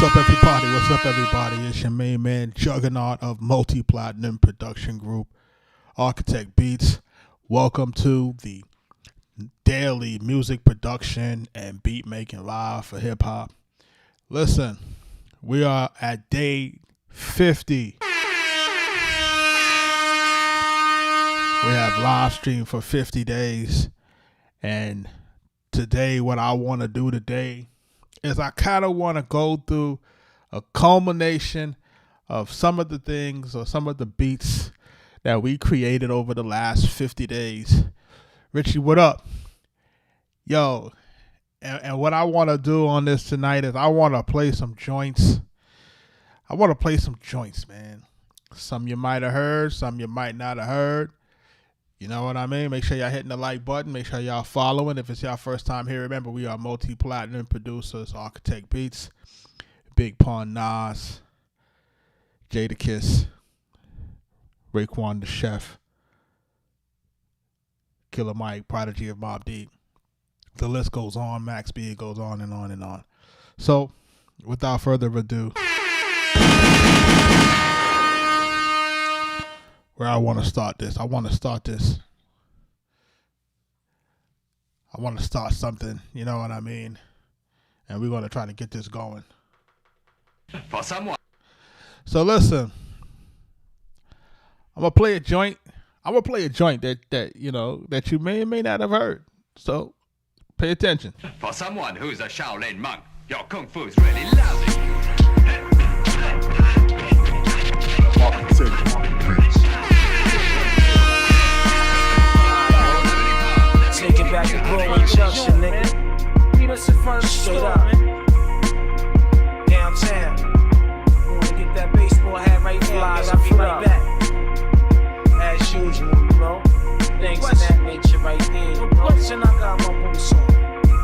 What's up, everybody? What's up, everybody? It's your main man, juggernaut of multi-platinum production group, Arkatech Beatz. Welcome to the daily music production and beat making live for hip hop. Listen, we are at day 50. We have live stream for 50 days. And today, what I want to do today is I kind of want to go through a culmination of some of the things or some of the beats that we created over the last 50 days. Richie, what up? Yo, and what I want to do on this tonight is I want to play some joints. I want to play some joints, man. Some you might have heard, some you might not have heard. You know what I mean? Make sure y'all hitting the like button. Make sure y'all following. If it's y'all first time here, remember we are multi-platinum producers, Arkatech Beatz, Big Pun Nas, Jadakiss, Raekwon the Chef, Killer Mike, Prodigy of Mobb Deep. The list goes on. Max B, it goes on and on and on. So, without further ado, where I want to start this. I want to start something, you know what I mean? And we're going to try to get this going. For someone. So listen, I'm going to play a joint. I'm going to play a joint that you may or may not have heard. So pay attention. For someone who's a Shaolin monk, your kung fu is really lousy. Take it back to Broadway Junction, nigga. Meet us in front of the straight up. Downtown. Wanna get that baseball hat right flies, I'll be right back. As usual, you know. Things of that nature right there. You know? And I got my boots on.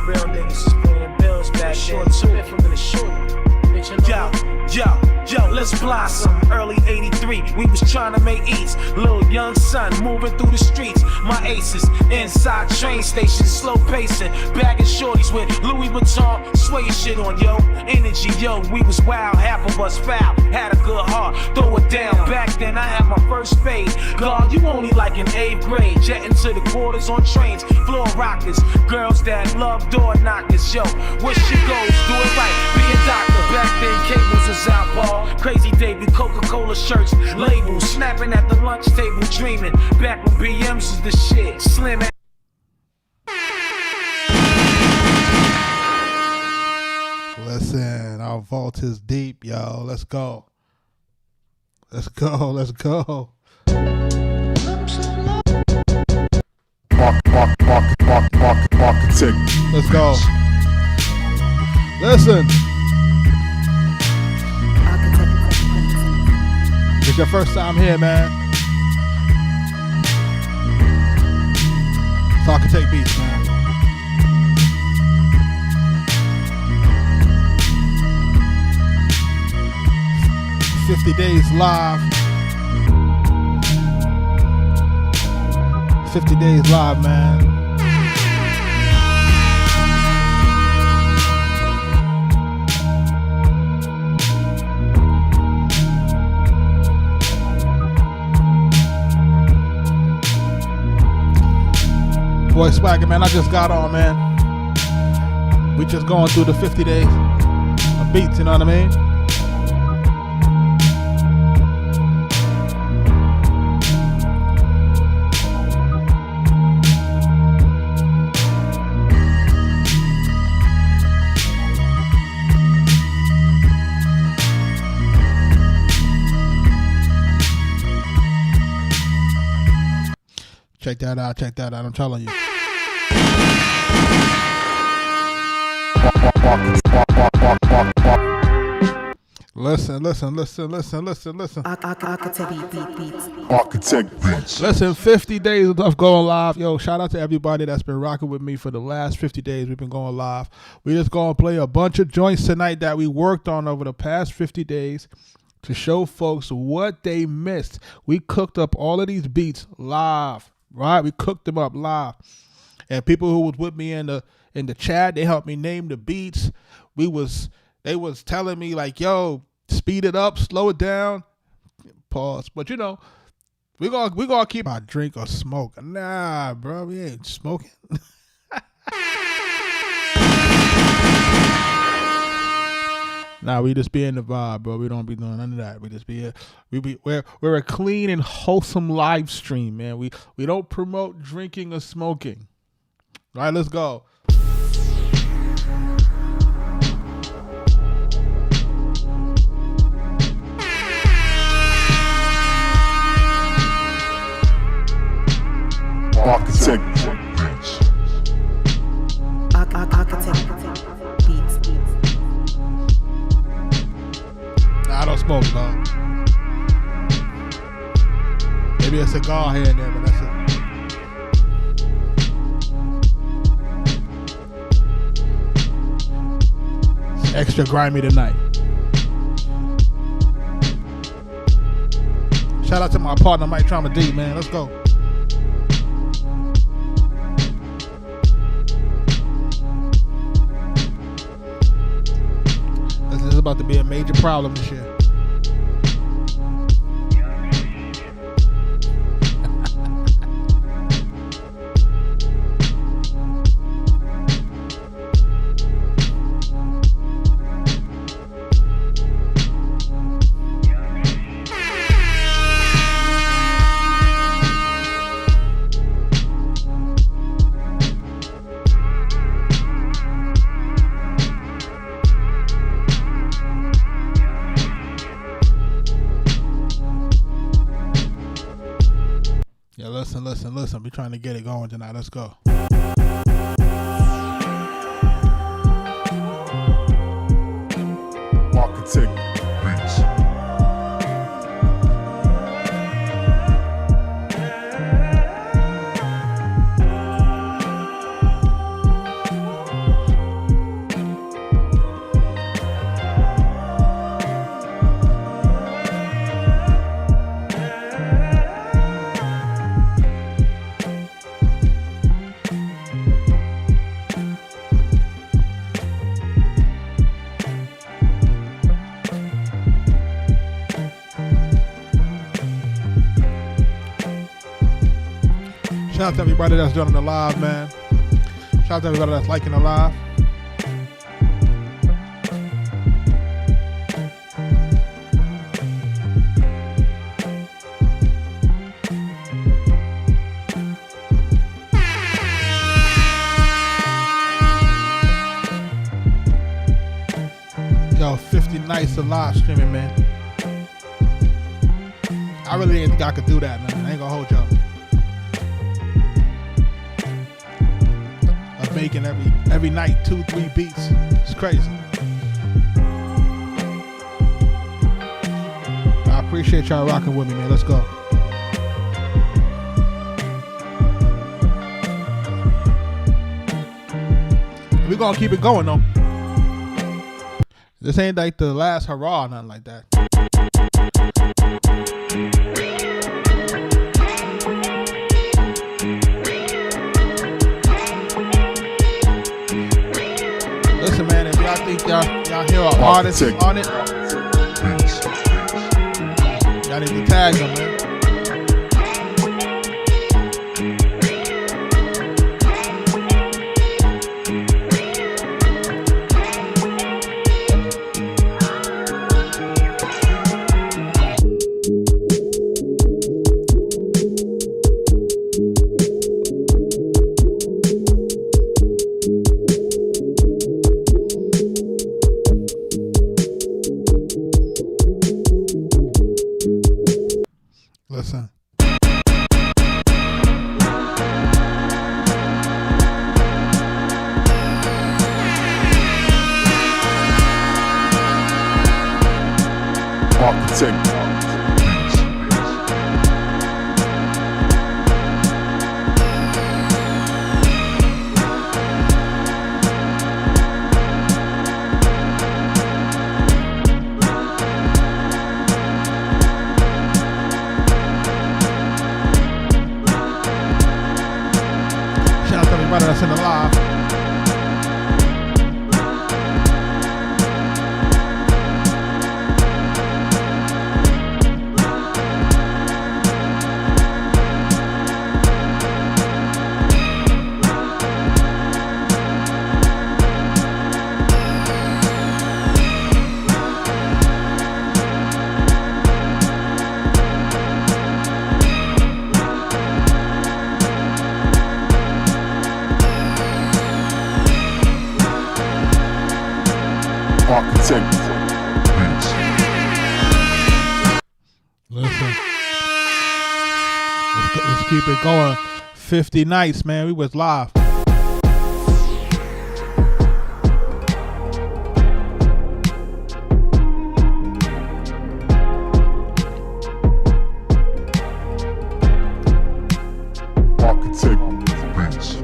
Real niggas is paying bills back short too. From the short. Yo, let's blossom. Early 83, we was trying to make eats. Little young son moving through the streets. My aces, inside train station, slow pacing. Bagging shorties with Louis Vuitton, sway shit on, yo. Energy, yo, we was wild, half of us foul. Had a good heart, throw it down. Back then I had my first fade. God, you only like in 8th grade. Jetting to the quarters on trains, floor rockers. Girls that love door knockers, yo. Wish you goes, do it right, be a doctor. Back then cables was out, ball. Crazy debut, Coca-Cola shirts, labels, snapping at the lunch table, dreaming. Back when BMs was the shit, slim. Listen, our vault is deep, yo. Let's go. Let's go. Let's go. Let's go. Listen. It's your first time here, man. It's Arkatech Beatz, man. "50 Days Live." 50 Days Live, man. Boy Swagger, man, I just got on, man. We just going through the 50 days of beats, you know what I mean? Check that out, I'm telling you. Listen. Arkatech Beatz. Listen, 50 days of going live. Yo, shout out to everybody that's been rocking with me for the last 50 days. We've been going live. We just going to play a bunch of joints tonight that we worked on over the past 50 days to show folks what they missed. We cooked up all of these beats live, right? We cooked them up live. And people who was with me in the chat, they helped me name the beats. they was telling me like, yo, speed it up, slow it down, pause. But you know, we gonna keep our drink or smoke. Nah, bro, we ain't smoking. Nah, we just be in the vibe, bro. We don't be doing none of that. We just be we're a clean and wholesome live stream, man. We don't promote drinking or smoking. All right, let's go. Arkatech Beatz. Arkatech Beatz. Nah, I don't smoke, dog. Maybe a cigar here and there, but that's it. It's extra grimy tonight. Shout out to my partner, Mike Trauma D, man. Let's go. This is about to be a major problem this year. Yeah, listen. We trying to get it going tonight. Let's go. Arkatech Beatz. Shout out to everybody that's joining the live, man. Shout out to everybody that's liking the live. Yo, 50 nights of live streaming, man. I really didn't think I could do that, man. I ain't gonna hold y'all. Making every night 2-3 beats. It's crazy. I appreciate y'all rocking with me, man. Let's go. We're gonna keep it going though. This ain't like the last hurrah or nothing like that. Listen, man, if y'all think y'all hear an artist on it, y'all need to tag them, man. Listen. Arkatech Beatz. Shout out to everybody that's in the live. Arkatech Beatz. Listen, let's keep it going. 50 nights, man. We was live. Arkatech Beatz.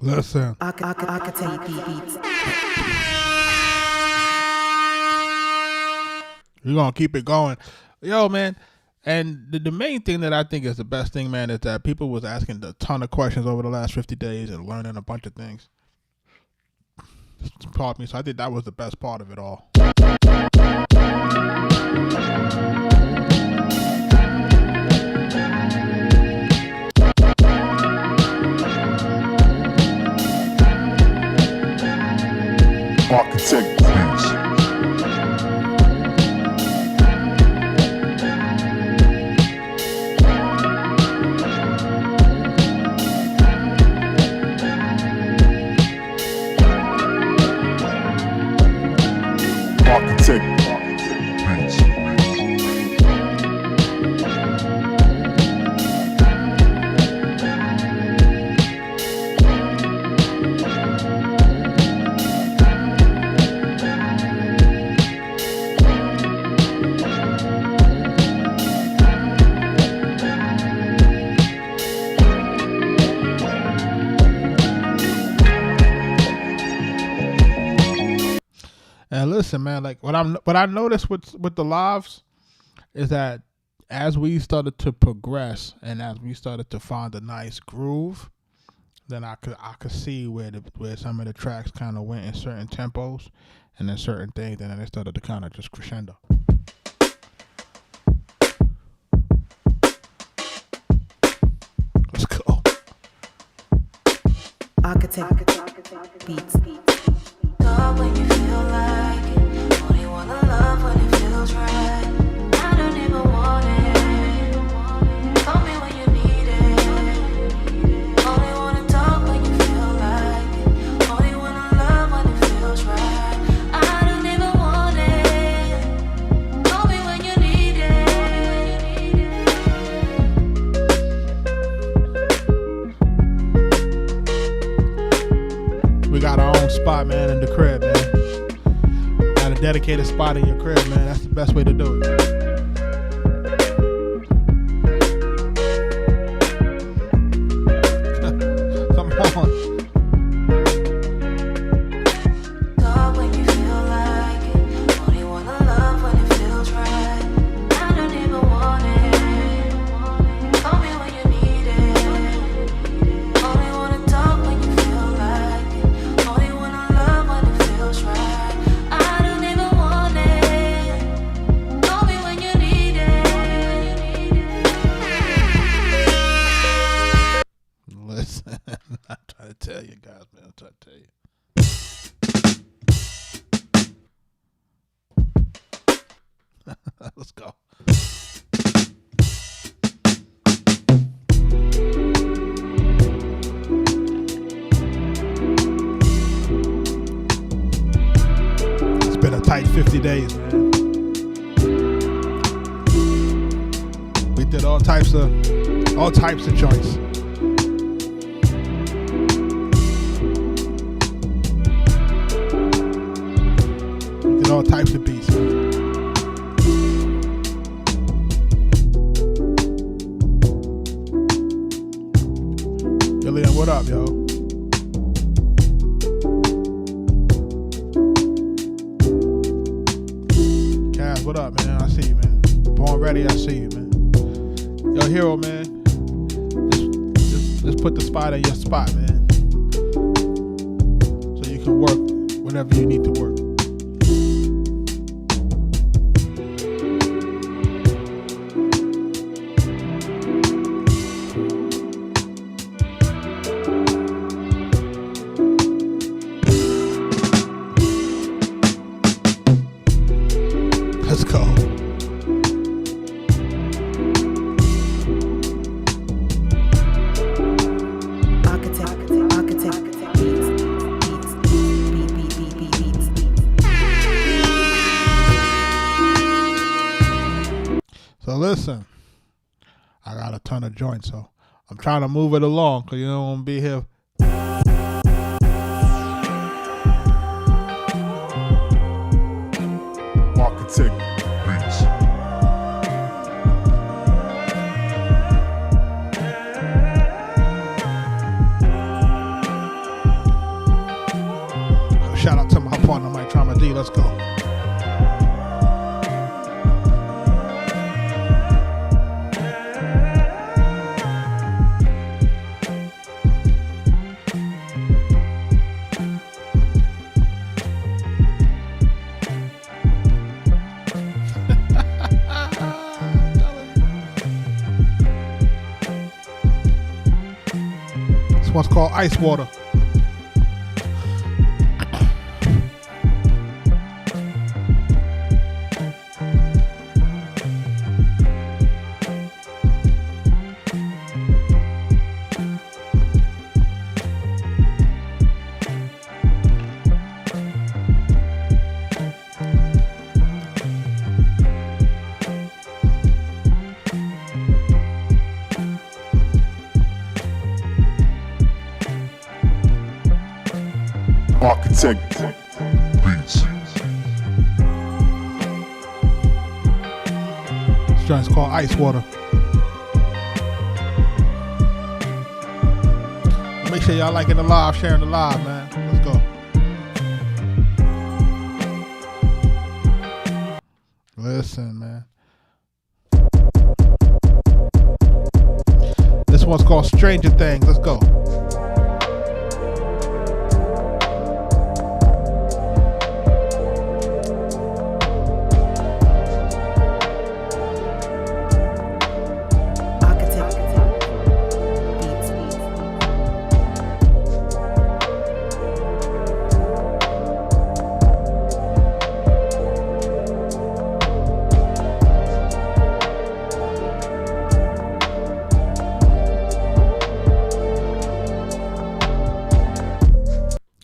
Listen. Arkatech Beatz. We're going to keep it going. Yo, man. And the main thing that I think is the best thing, man, is that people was asking a ton of questions over the last 50 days and learning a bunch of things. Taught me. So I think that was the best part of it all. Arkatech Beatz. Arkatech Beatz. And listen, man, like what I noticed with the lives is that as we started to progress and as we started to find a nice groove, then I could see where some of the tracks kind of went in certain tempos and then certain things, and then they started to kind of just crescendo. Let's go. Arkatech Beatz. Love when you feel like it. Only wanna love when it feels right. I don't even want it. Call me when you need it. Only wanna talk when you feel like it. Only wanna love when it feels right. I don't even want it. Call me when you need We got our own spot, man, in the crib, man. Got a dedicated spot in your crib, man. That's the best way to do it. Come on. Love when you feel like it. Only wanna love when it feels right. I don't even want it. Call me when you need it. Only wanna talk when you feel like it. Only wanna love when it feels right. I don't even want it. Call me when you need it. Listen, I'm trying to tell you guys, man. I'm trying to tell you. Let's go. It's been a tight 50 days, man. We did all types of joints. We did all types of beats, man. Gillian, what up, yo? Cass, what up, man? I see you, man. Born ready, I see you, man. Yo, hero, man. Just put the spot in your spot, man. So you can work whenever you need to work. Let's go. Arkatech Beatz. So listen, I got a ton of joints, so I'm trying to move it along because you don't want to be here. Arkatech Beatz. Shout out to my partner, Mike Trauma D. Let's go. This one's called Ice Water. Arkatech Beatz. This joint's called Ice Water. Make sure y'all liking the live, sharing the live, man. Let's go. Listen, man. This one's called Stranger Things. Let's go.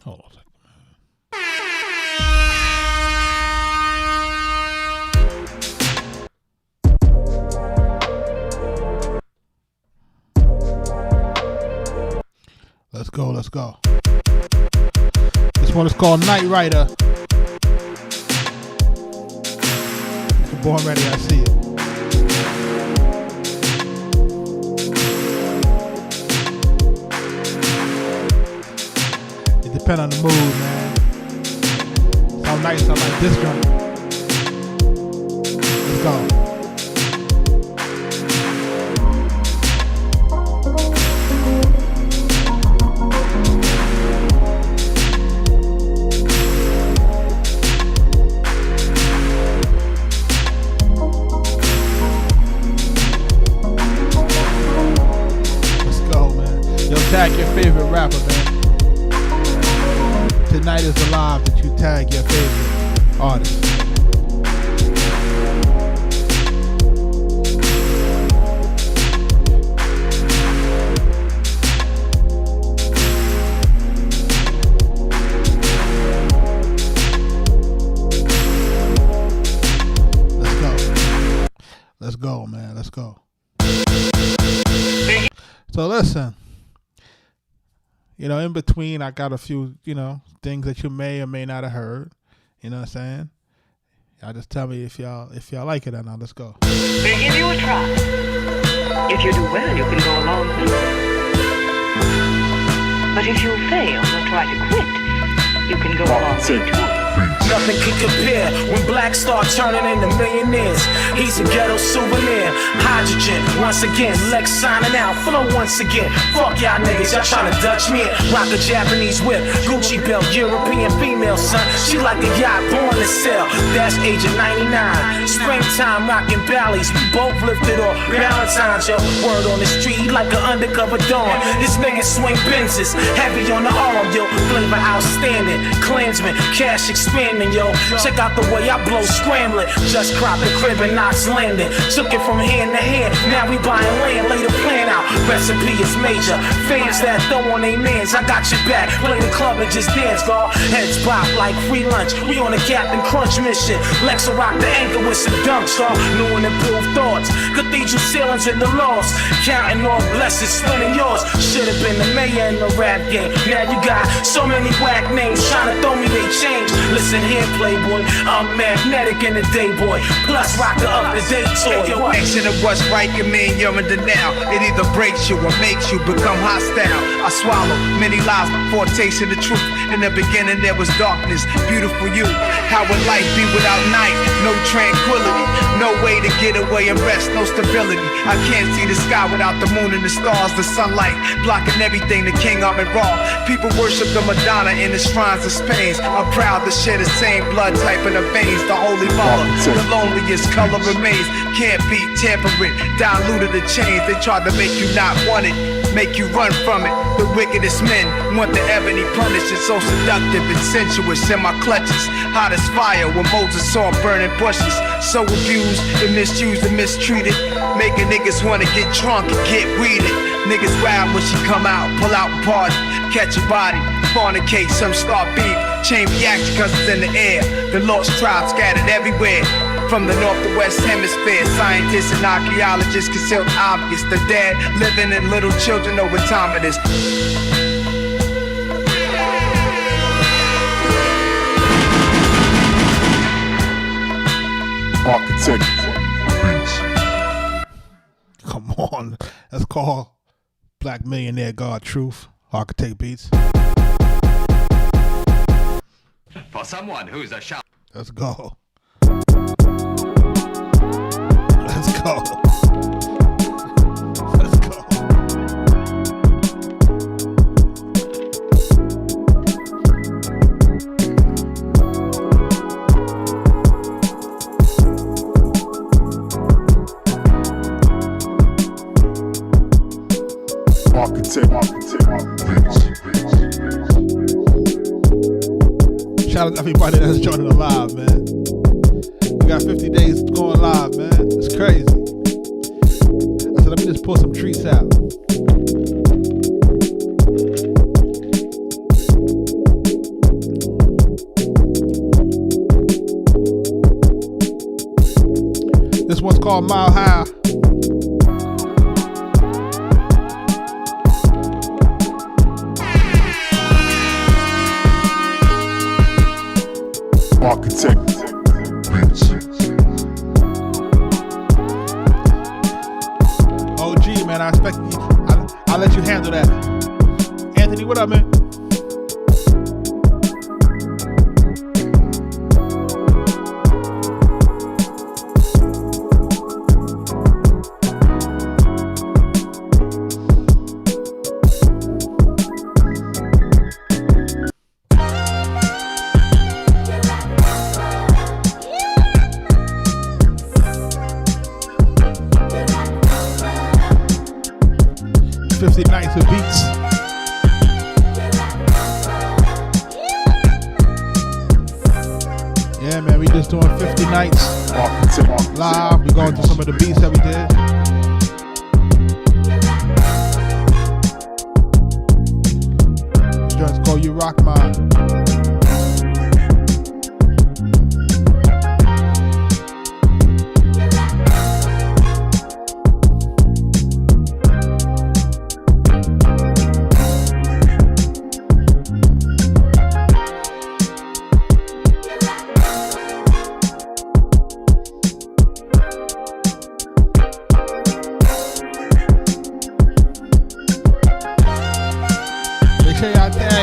Hold on a second. Let's go, let's go. This one is called Night Rider. If you're born ready, I see it. It depends on the mood, man. Some nights I like this joint. Let's go. Tag your favorite rapper, man. Tonight is the live that you tag your favorite artist. Let's go. Let's go, man. Let's go. So listen. You know, in between, I got a few, things that you may or may not have heard. You know what I'm saying? Y'all just tell me if y'all like it or not. Let's go. They give you a try. If you do well, you can go along with it. But if you fail or try to quit, you can go along with it too. nothing can compare. When blacks start turning into millionaires, he's a ghetto souvenir. Hydrogen, once again, Lex signing out. Flow once again. Fuck y'all niggas, y'all tryna Dutch me in. Rock a Japanese whip, Gucci belt, European female, son. She like a yacht born to sell. That's age of 99. Springtime rocking valleys, we both lifted off Valentine's, yo. Word on the street, he like an undercover dawn. This nigga swing Benzes, heavy on the arm, yo. Flavor outstanding, Klansman, cash expanding, yo. Check out the way I blow scrambling. Just cropped the crib and Knox landing. Took it from hand to hand, now we buying land, lay the plan out. Recipe is major, fans that throw on their mans, I got your back. Play the club and just dance, dawg. Heads pop like free lunch, we on a Captain Crunch mission. Lex will rock the anchor with some dunks, dawg. New and improved thoughts, cathedral ceilings in the lost. Counting all blessings, spinning yours. Should've been the mayor in the rap game. Now you got so many whack names trying to throw me they change. Listen here, playboy, I'm magnetic in the day, boy. Plus rock the up to date toy. Action of what's right can mean you're in denial. It either breaks you or makes you become hostile. I swallow many lies before tasting the truth. In the beginning there was darkness, beautiful you. How would life be without night? No tranquility, no way to get away and rest, no stability. I can't see the sky without the moon and the stars, the sunlight blocking everything. The king I'm in raw. People worship the Madonna in the shrines of Spain. I'm proud to share the same blood type in the veins. The holy mother, the loneliest color remains. Can't be tampered, diluted the chains. They tried to make you not want it, make you run from it. The wickedest men want the ebony punished. It's so seductive and sensuous in my clutches. Hot as fire when Moses saw burning bushes. So abused and misused and mistreated, making niggas wanna get drunk and get weeded. Niggas wild when she come out, pull out and party, catch a body, fornicate, some start beef. Chain reaction cause it's in the air. The lost tribes scattered everywhere. From the north to west hemisphere, scientists and archaeologists concealed obvious. The dead, living, and little children know what time it is. Arkatech Beatz. Come on. That's called Black Millionaire God Truth. Arkatech Beatz. For someone who's a shout. Let's go. Let's go. Let's go. Arkatech Beatz. Shout out to everybody that's joining the live, man. We got 50 days going live, man. It's crazy. I said, let me just pull some treats out. This one's called Mile High. Arkatech Beatz. OG, man, I expect you. I'll let you handle that. Anthony, what up, man? 50 nights of beats. Yeah, man, we just doing 50 nights live. We going through some of the beats that we did. This joint's called You Rock Mine.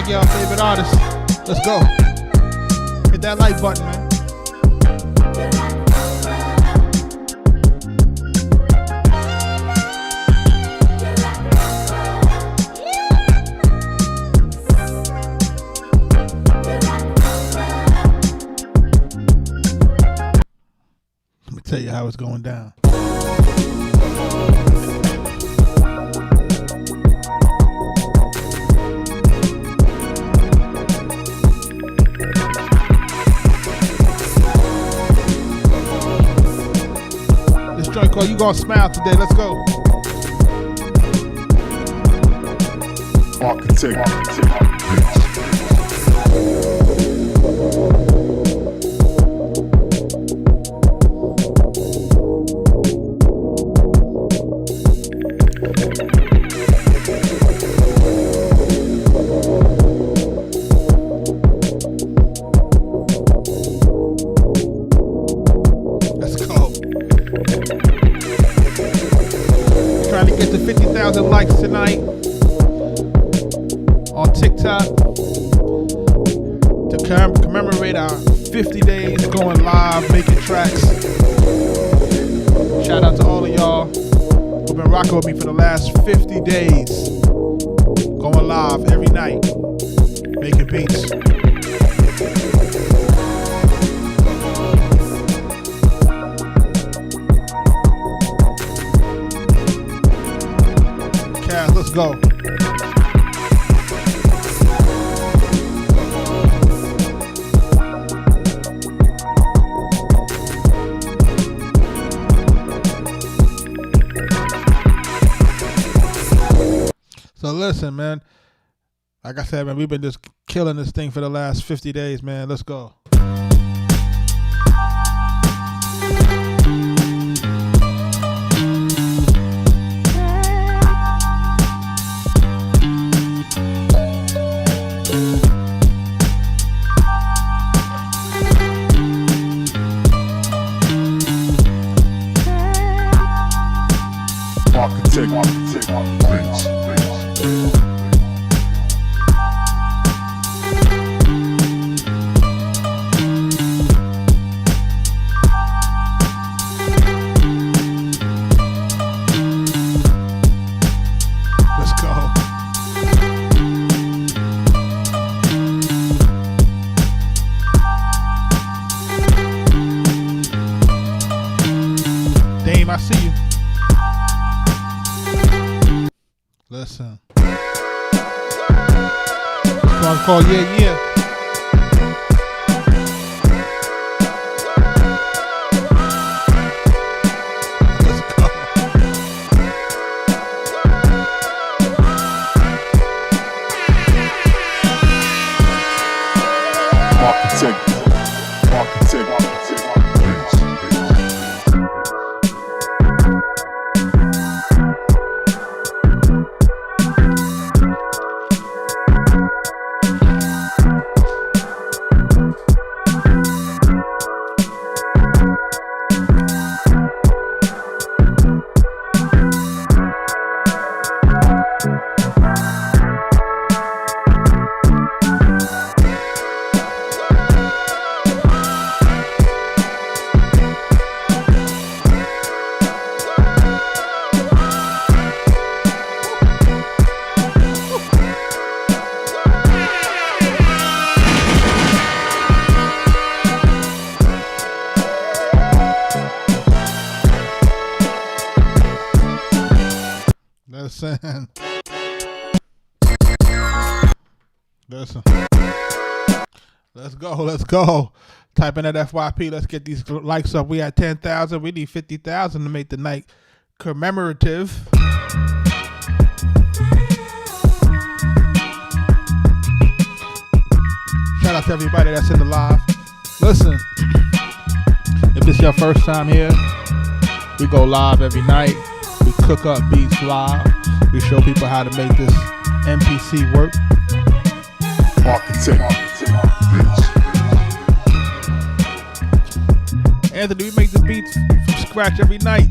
Y'all favorite artists. Let's go. Hit that like button, man. Let me tell you how it's going down. Joint, you gonna smile today? Let's go. Arkatech Beatz. Likes tonight on TikTok to commemorate our 50 days going live, making tracks. Shout out to all of y'all who've been rocking with me for the last 50 days, going live every night, making beats. Let's go. So listen, man. Like I said, man, we've been just killing this thing for the last 50 days, man. Let's go. Arkatech Beatz. Let's go. Dame, I see you. Listen. Song called Yeah Yeah. Let's go. Arkatech Beatz. Listen. Let's go. Type in that FYP. Let's get these likes up. We at 10,000. We need 50,000 to make the night commemorative. Shout out to everybody that's in the live. Listen, if it's your first time here, we go live every night. We cook up beats live. We show people how to make this MPC work. Arkatech Beatz. Anthony, we make the beats from scratch every night.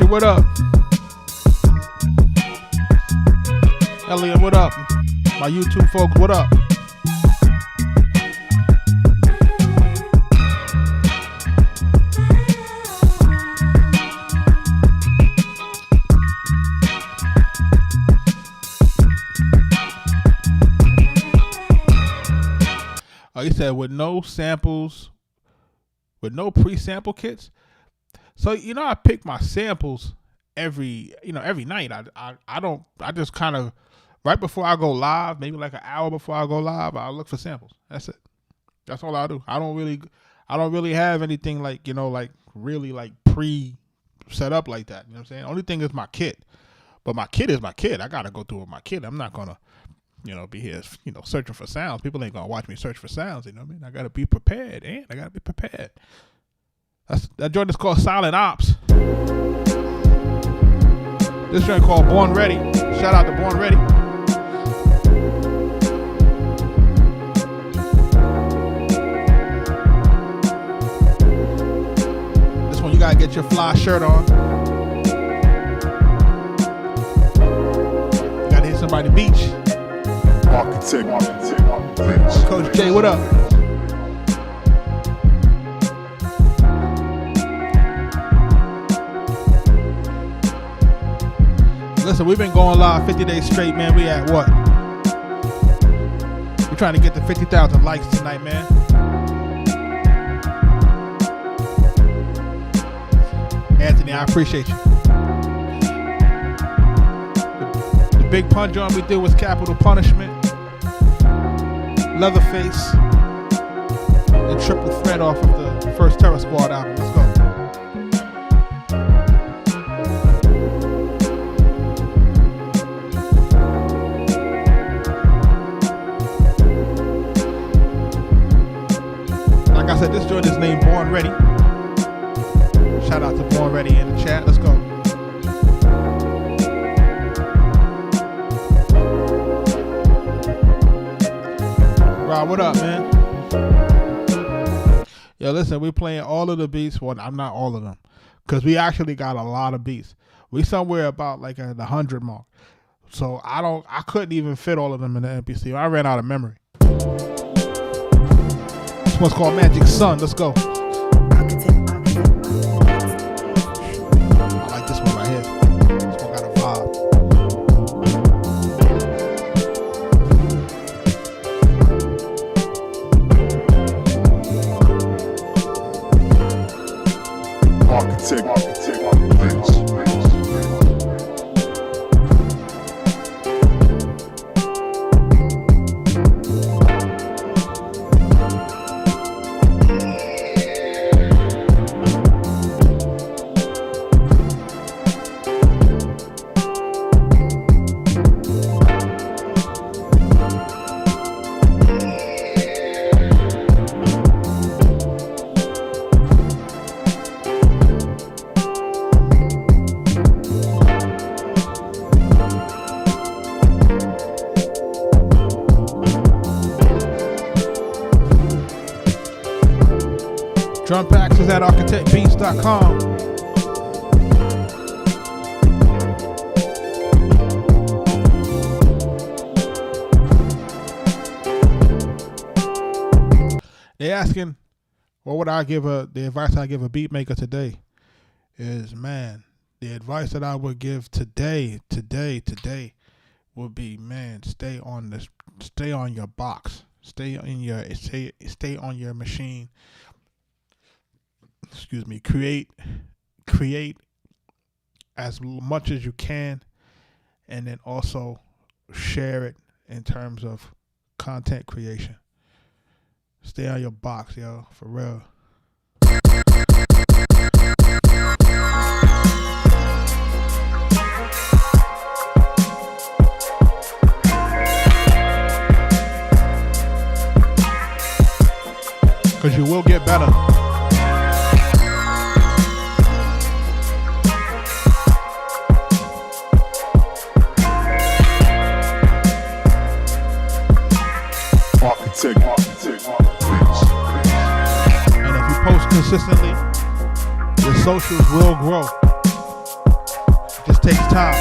what up? Elliot, what up? My YouTube folks, what up? Oh, he said with no samples, with no pre-sample kits. So, you know, I pick my samples every night. I just kind of, right before I go live, maybe like an hour before I go live, I'll look for samples. That's it. That's all I do. I don't really have anything like, you know, like really like pre-set up like that. You know what I'm saying? Only thing is my kit. But my kit is my kit. I got to go through with my kit. I'm not going to, you know, be here, you know, searching for sounds. People ain't going to watch me search for sounds, you know what I mean? I got to be prepared, and I got to be prepared. That joint is called Silent Ops. This joint called Born Ready. Shout out to Born Ready. This one you gotta get your fly shirt on. You gotta hit somebody beach. Arkatech Beatz. Coach J, what up? Listen, we've been going live 50 days straight, man. We at what? We're trying to get to 50,000 likes tonight, man. Anthony, I appreciate you. The big pun joint we did was Capital Punishment, Leatherface, and Triple Threat off of the first Terror Squad album. Let's go. Like I said, this joint is named Born Ready. Shout out to Born Ready in the chat. Let's go. Rob, what up, man? Yo, listen, we playing all of the beats. Well, I'm not all of them, because we actually got a lot of beats. We somewhere about like at the 100 mark. So I couldn't even fit all of them in the MPC. I ran out of memory. This one's called Magic Sun. Let's go. I like this one right here. This one got a vibe. Arkatech Beatz. Drum packs is at arkatechbeatz.com. They asking, what would I give the advice I give a beat maker today is, man, the advice that I would give today would be, man, stay on your box. Stay on your machine. Excuse me. Create as much as you can, and then also share it in terms of content creation. Stay on your box, yo, for real. Because you will get better. Arkatech Beatz. And if you post consistently, your socials will grow. Just takes time.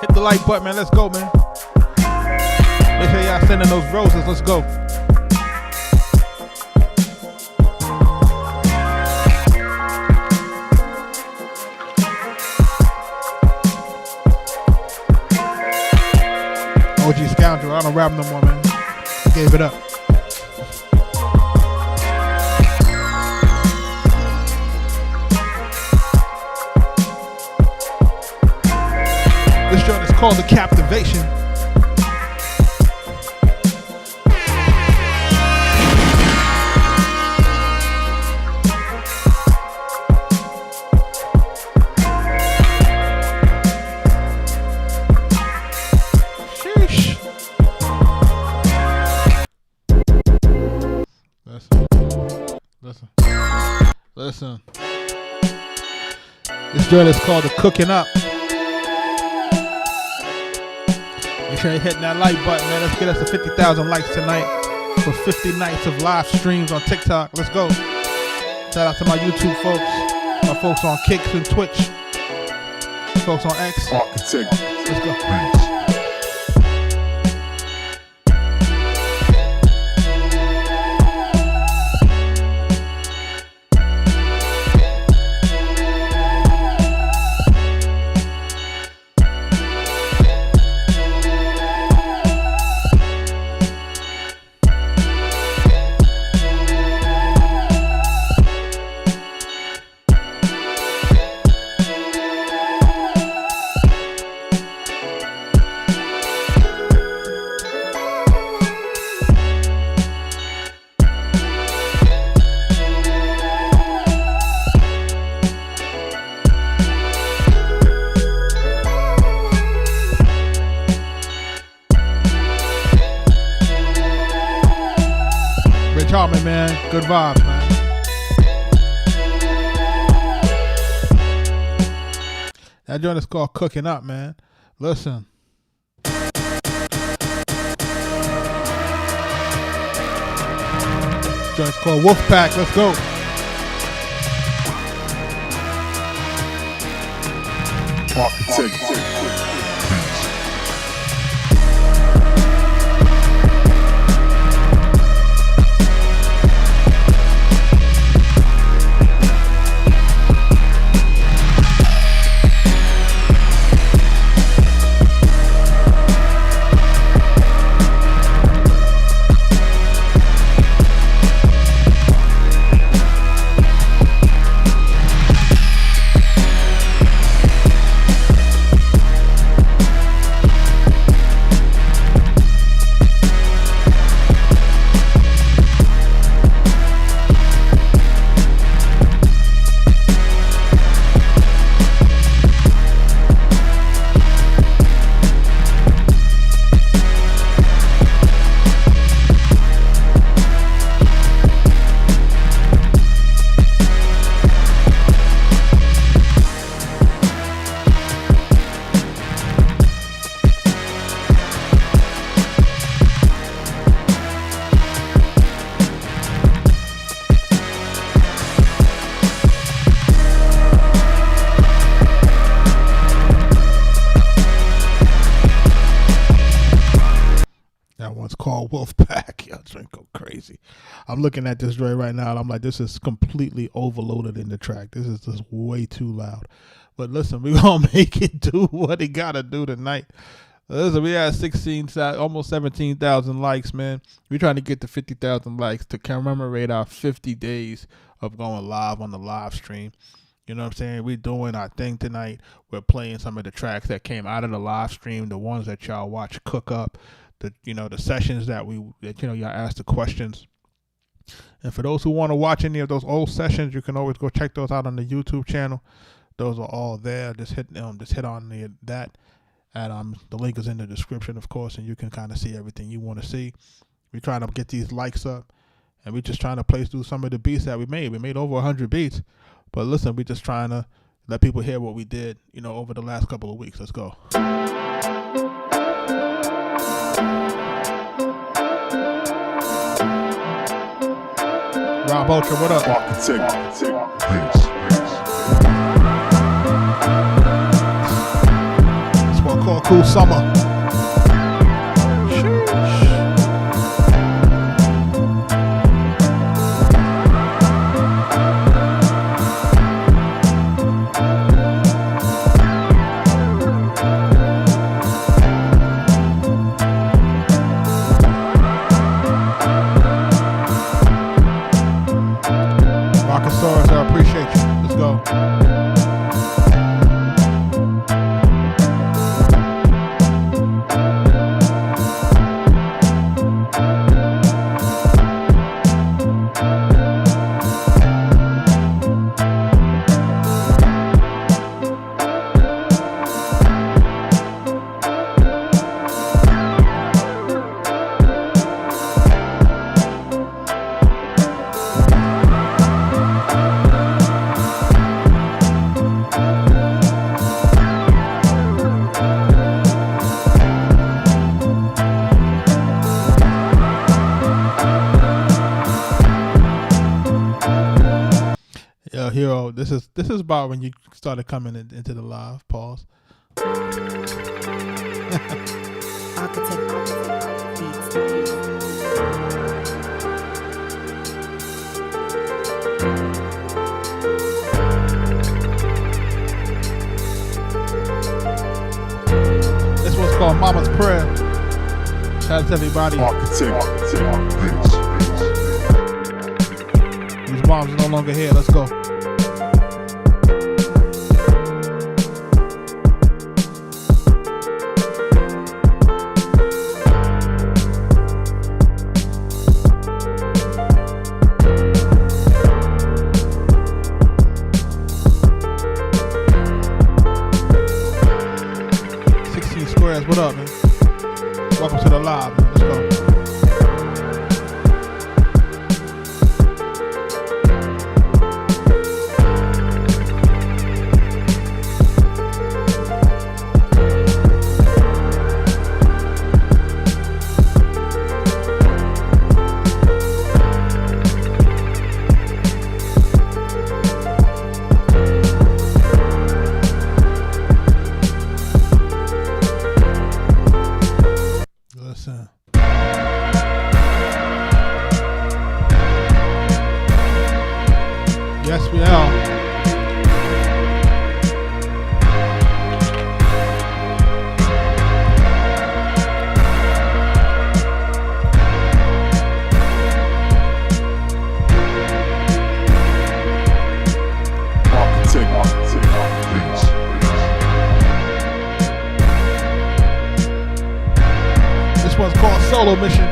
Hit the like button, man. Let's go, man. Make sure y'all sending those roses. Let's go. OG Scoundrel. I don't rap no more, man. I gave it up. This joint is called The Captivation. Sheesh. Listen. This joint is called The Cooking Up. Make sure you're hitting that like button, man. Let's get us to 50,000 likes tonight for 50 nights of live streams on TikTok. Let's go. Shout out to my YouTube folks, my folks on Kicks and Twitch, folks on X. Arkatech Let's go. Beatz. Charming, man. Good vibes, man. That joint is called Cooking Up, man. Listen. This joint's called Wolfpack. Let's go. Arkatech Beatz. Called Wolfpack. Y'all drink go crazy. I'm looking at this joint right now and I'm like, this is completely overloaded in the track. This is just way too loud. But listen, we're gonna make it do what it gotta do tonight. Listen, we had 16,000, almost 17,000 likes, man. We're trying to get to 50,000 likes to commemorate our 50 days of going live on the live stream. You know what I'm saying? We're doing our thing tonight. We're playing some of the tracks that came out of the live stream, the ones that y'all watch cook up. The sessions that y'all ask the questions. And for those who want to watch any of those old sessions, you can always go check those out on the YouTube channel. Those are all there. Just hit on that. And the link is in the description, of course, and you can kind of see everything you want to see. We're trying to get these likes up, and we're just trying to play through some of the beats that we made. We made over 100 beats, but listen, we're just trying to let people hear what we did, over the last couple of weeks. Let's go. Rob Ultra, what up? Arkatech Beatz. This one called Cool Summer. I appreciate you. Let's go. Hero, this is about when you started coming into the live. Pause. Arkatech Beatz. This one's called Mama's Prayer. Shout out to everybody. Arkatech Beatz. Whose moms are no longer here. Let's go. What up, man? Welcome to the live, man. Let's go. Yes, we are. This one's called Solo Mission.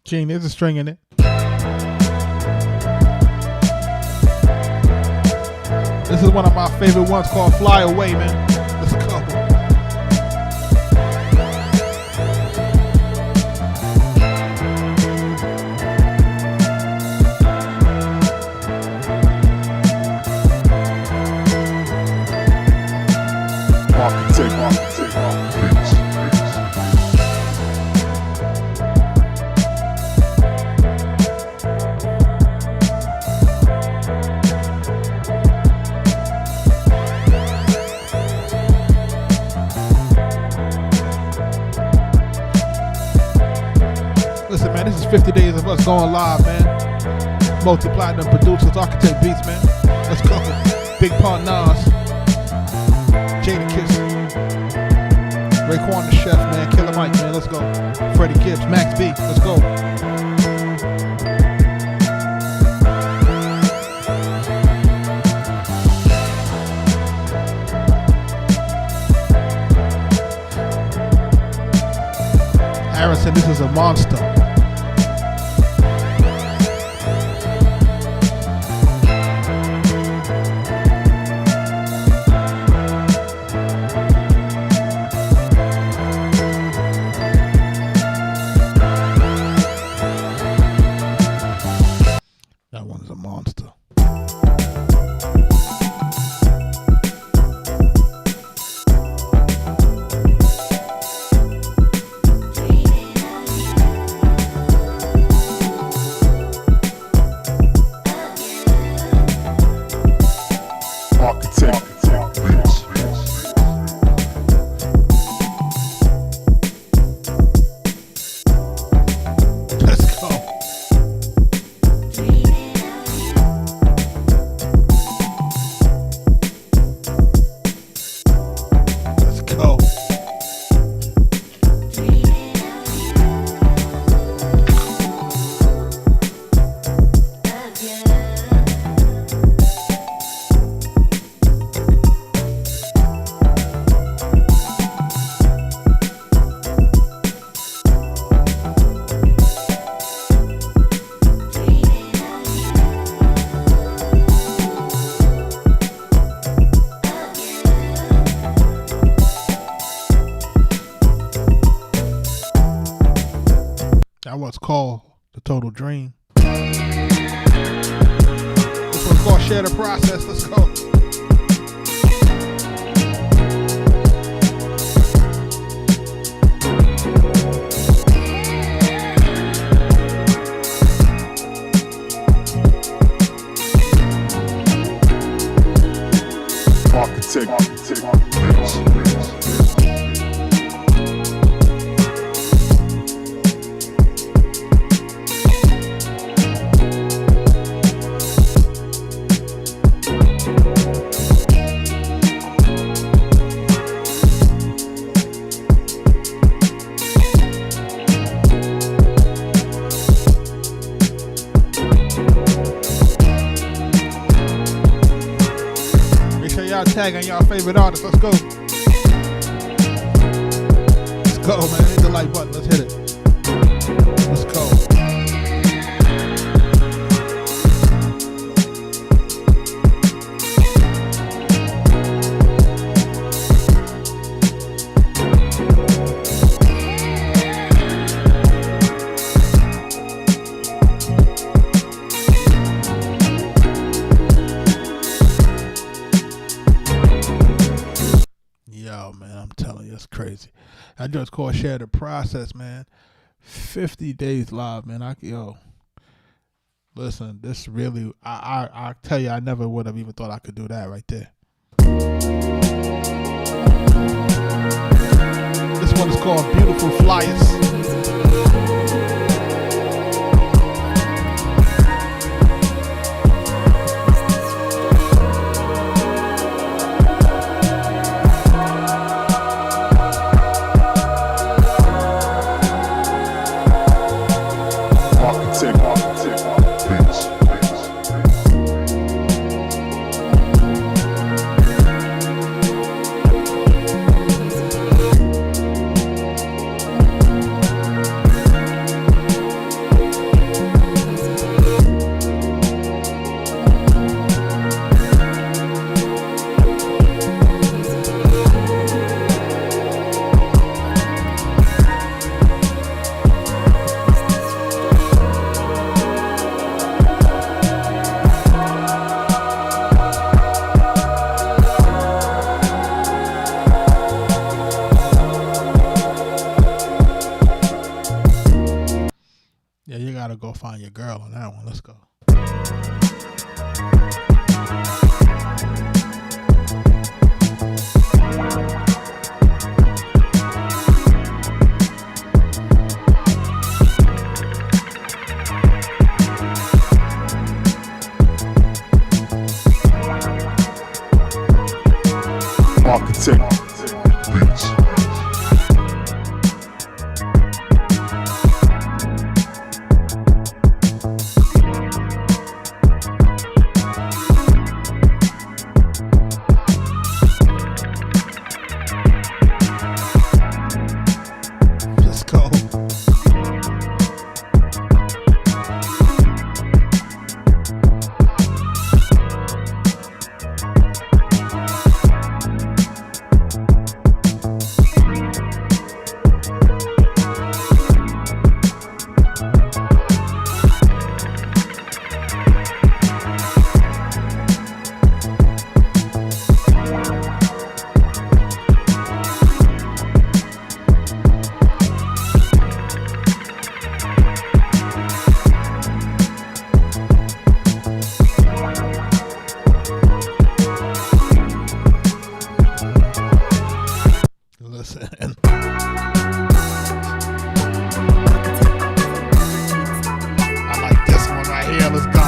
Gene, there's a string in it. This is one of my favorite ones called Fly Away, man. Let's go. Listen, man, this is 50 days of us going live, man. Multi-platinum producers, Arkatech Beatz, man. Let's go. Big Pun Nas. Jada Kiss. Raekwon the Chef, man. Killer Mike, man. Let's go. Freddie Gibbs, Max B. Let's go. Harrison, this is a monster. That one is a monster. Arkatech Beatz. Let's go. Let's go. That one's called The Total Dream. This one's called Share the Process. Let's go. Arkatech Beatz. Make sure y'all tag on y'all favorite artists. Let's go. Let's go, man. Hit the like button. Let's hit it. Let's go. Yo, man, I'm telling you, it's crazy. I just called Share the Process, man. 50 days live, man. Listen, this really, I tell you, I never would have even thought I could do that right there. This one is called Beautiful Flyers. Arkatech Beatz. Yeah, you gotta go find your girl on that one. Let's go. Arkatech Beatz. Let's go. Listen. I like this one right here. Let's go.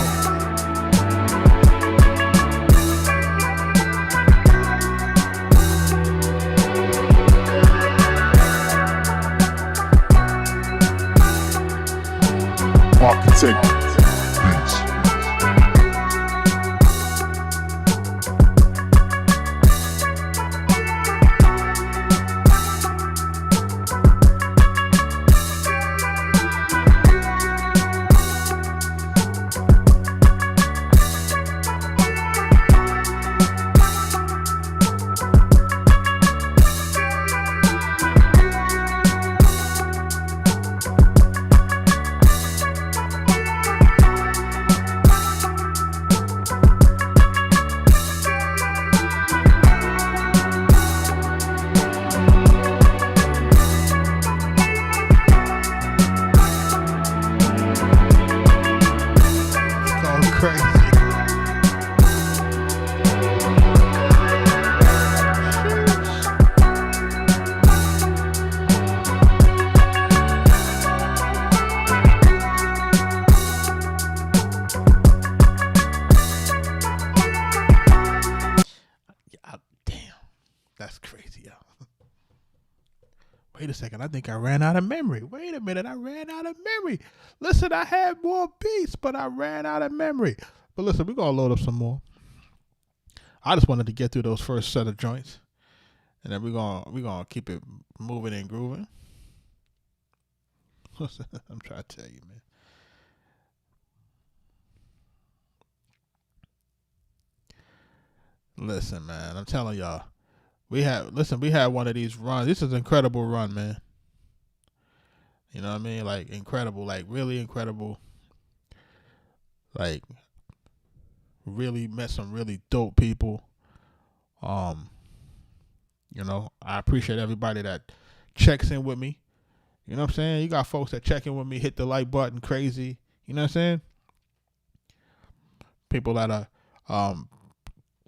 Arkatech Beatz. It's going crazy. Damn, that's crazy, yo. Wait a second, I think I ran out of memory. Wait a minute, I ran out of memory. Listen, I had more beats, but I ran out of memory. But listen, we're gonna load up some more. I just wanted to get through those first set of joints, and then we're gonna keep it moving and grooving. I'm trying to tell you, man. Listen, man, I'm telling y'all. We had one of these runs. This is an incredible run, man. You know what I mean? Like incredible, like really incredible. Like really met some really dope people. You know, I appreciate everybody that checks in with me. You know what I'm saying? You got folks that check in with me, hit the like button crazy. You know what I'm saying? People that are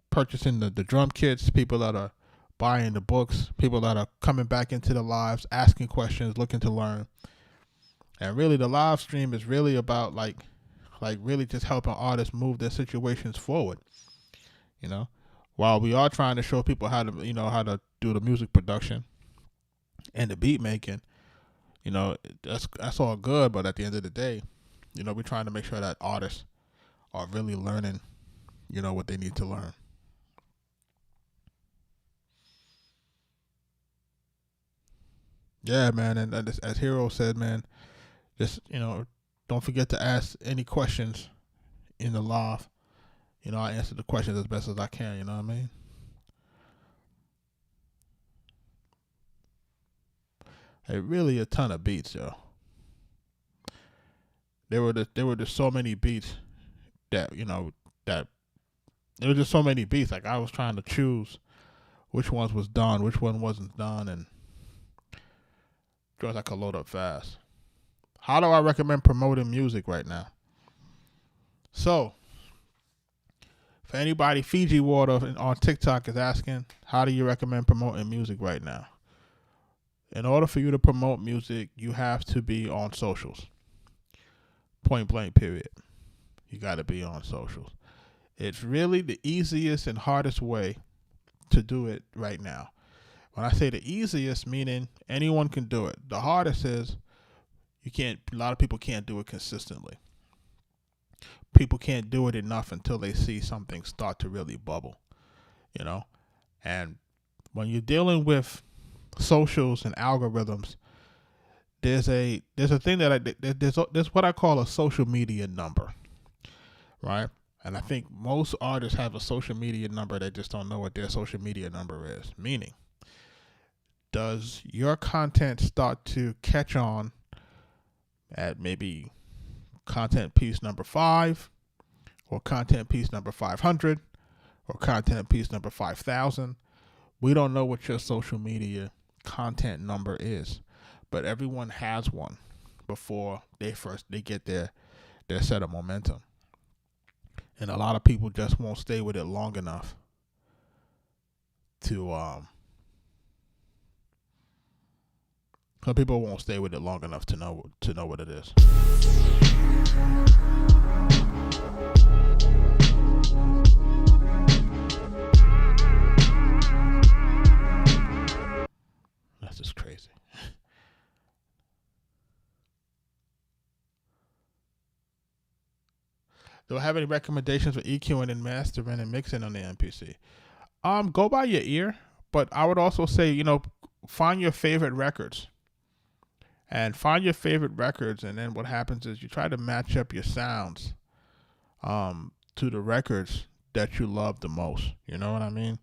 purchasing the drum kits, people that are buying the books, people that are coming back into the lives, asking questions, looking to learn. And really the live stream is really about like really just helping artists move their situations forward. You know, while we are trying to show people how to do the music production and the beat making, you know, that's all good, but at the end of the day, you know, we're trying to make sure that artists are really learning, you know, what they need to learn. Yeah, man, and as Hero said, man, just, you know, don't forget to ask any questions in the live. You know, I answer the questions as best as I can, you know what I mean? Hey, really a ton of beats, yo. There were just so many beats that, you know, that there were just so many beats. Like I was trying to choose which ones was done, which one wasn't done, and joints I could load up fast. How do I recommend promoting music right now? So, for anybody, Fiji Water on TikTok is asking, how do you recommend promoting music right now? In order for you to promote music, you have to be on socials. Point blank, period. You got to be on socials. It's really the easiest and hardest way to do it right now. When I say the easiest, meaning anyone can do it. The hardest is a lot of people can't do it consistently. People can't do it enough until they see something start to really bubble, you know? And when you're dealing with socials and algorithms, there's a thing there's what I call a social media number, right? And I think most artists have a social media number. They just don't know what their social media number is. Meaning, does your content start to catch on at maybe content piece number 5, or content piece number 500, or content piece number 5,000? We don't know what your social media content number is, but everyone has one before they get their set of momentum. And a lot of people just won't stay with it long enough to some people won't stay with it long enough to know what it is. That's just crazy. Do I have any recommendations for EQing and mastering and mixing on the MPC? Go by your ear, but I would also say, find your favorite records. And then what happens is you try to match up your sounds to the records that you love the most. You know what I mean?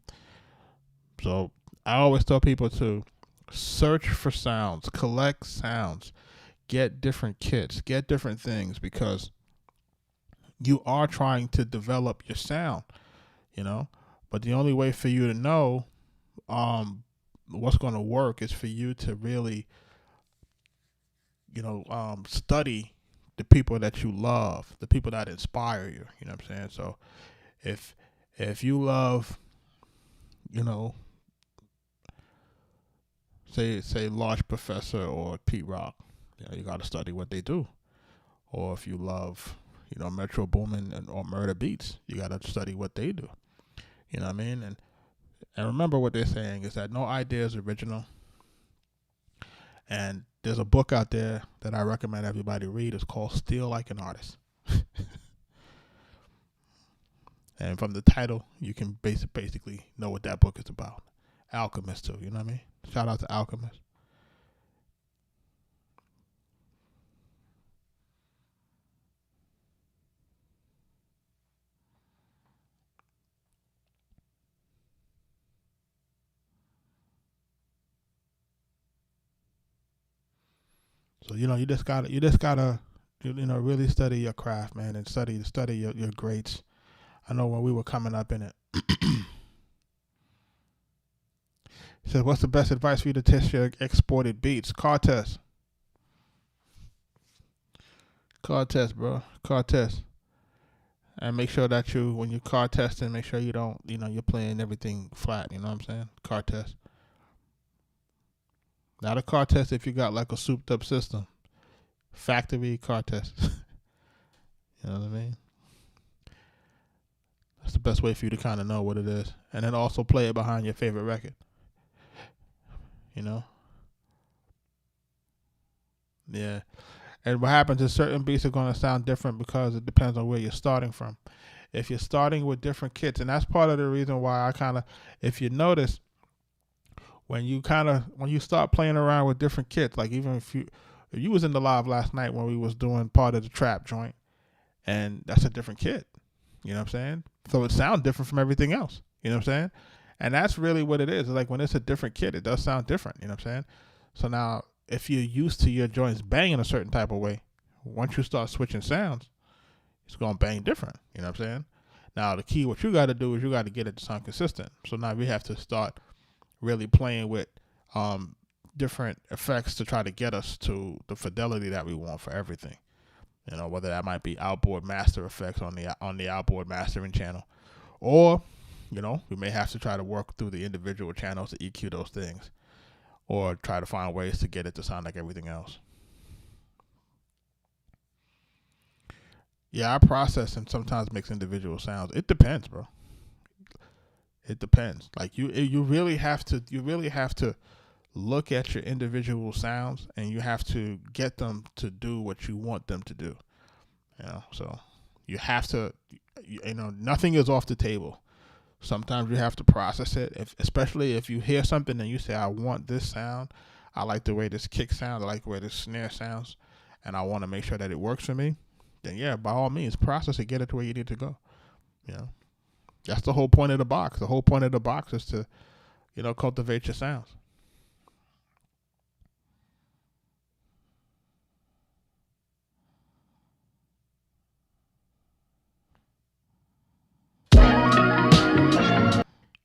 So I always tell people to search for sounds, collect sounds, get different kits, get different things, because you are trying to develop your sound, but the only way for you to know what's going to work is for you to really study the people that you love, the people that inspire you. You know what I'm saying? So if you love, say Large Professor or Pete Rock, you got to study what they do. Or if you love, Metro Boomin or Murder Beats, you got to study what they do. You know what I mean? And remember what they're saying is that no idea is original. And there's a book out there that I recommend everybody read. It's called Steal Like an Artist. And from the title, you can basically know what that book is about. Alchemist too, you know what I mean? Shout out to Alchemist. So you just gotta really study your craft, man, and study your greats. I know when we were coming up in it. He says, what's the best advice for you to test your exported beats? Car test. Car test, bro. Car test. And make sure that when you car testing, make sure you don't, you're playing everything flat. You know what I'm saying? Car test. Not a car test if you got like a souped up system. Factory car test. You know what I mean? That's the best way for you to kind of know what it is. And then also play it behind your favorite record. Yeah. And what happens is certain beats are going to sound different because it depends on where you're starting from. If you're starting with different kits, and that's part of the reason why if you notice, when you start playing around with different kits, like even if you was in the live last night when we was doing part of the trap joint, and that's a different kit, you know what I'm saying? So it sounds different from everything else, you know what I'm saying? And that's really what it is. It's like when it's a different kit, it does sound different, you know what I'm saying? So now, if you're used to your joints banging a certain type of way, once you start switching sounds, it's going to bang different, you know what I'm saying? Now, the key, what you got to do is you got to get it to sound consistent. So now we have to start really playing with different effects to try to get us to the fidelity that we want for everything. Whether that might be outboard master effects on the outboard mastering channel, or we may have to try to work through the individual channels to EQ those things, or try to find ways to get it to sound like everything else. Yeah, I process and sometimes mix individual sounds. It depends, bro. It depends. Like you really have to look at your individual sounds, and you have to get them to do what you want them to do. So you have to, nothing is off the table. Sometimes you have to process it, especially if you hear something and you say, I want this sound. I like the way this kick sounds. I like the way this snare sounds, and I want to make sure that it works for me. Then yeah, by all means, process it, get it to where you need to go. That's the whole point of the box. The whole point of the box is to, cultivate your sounds.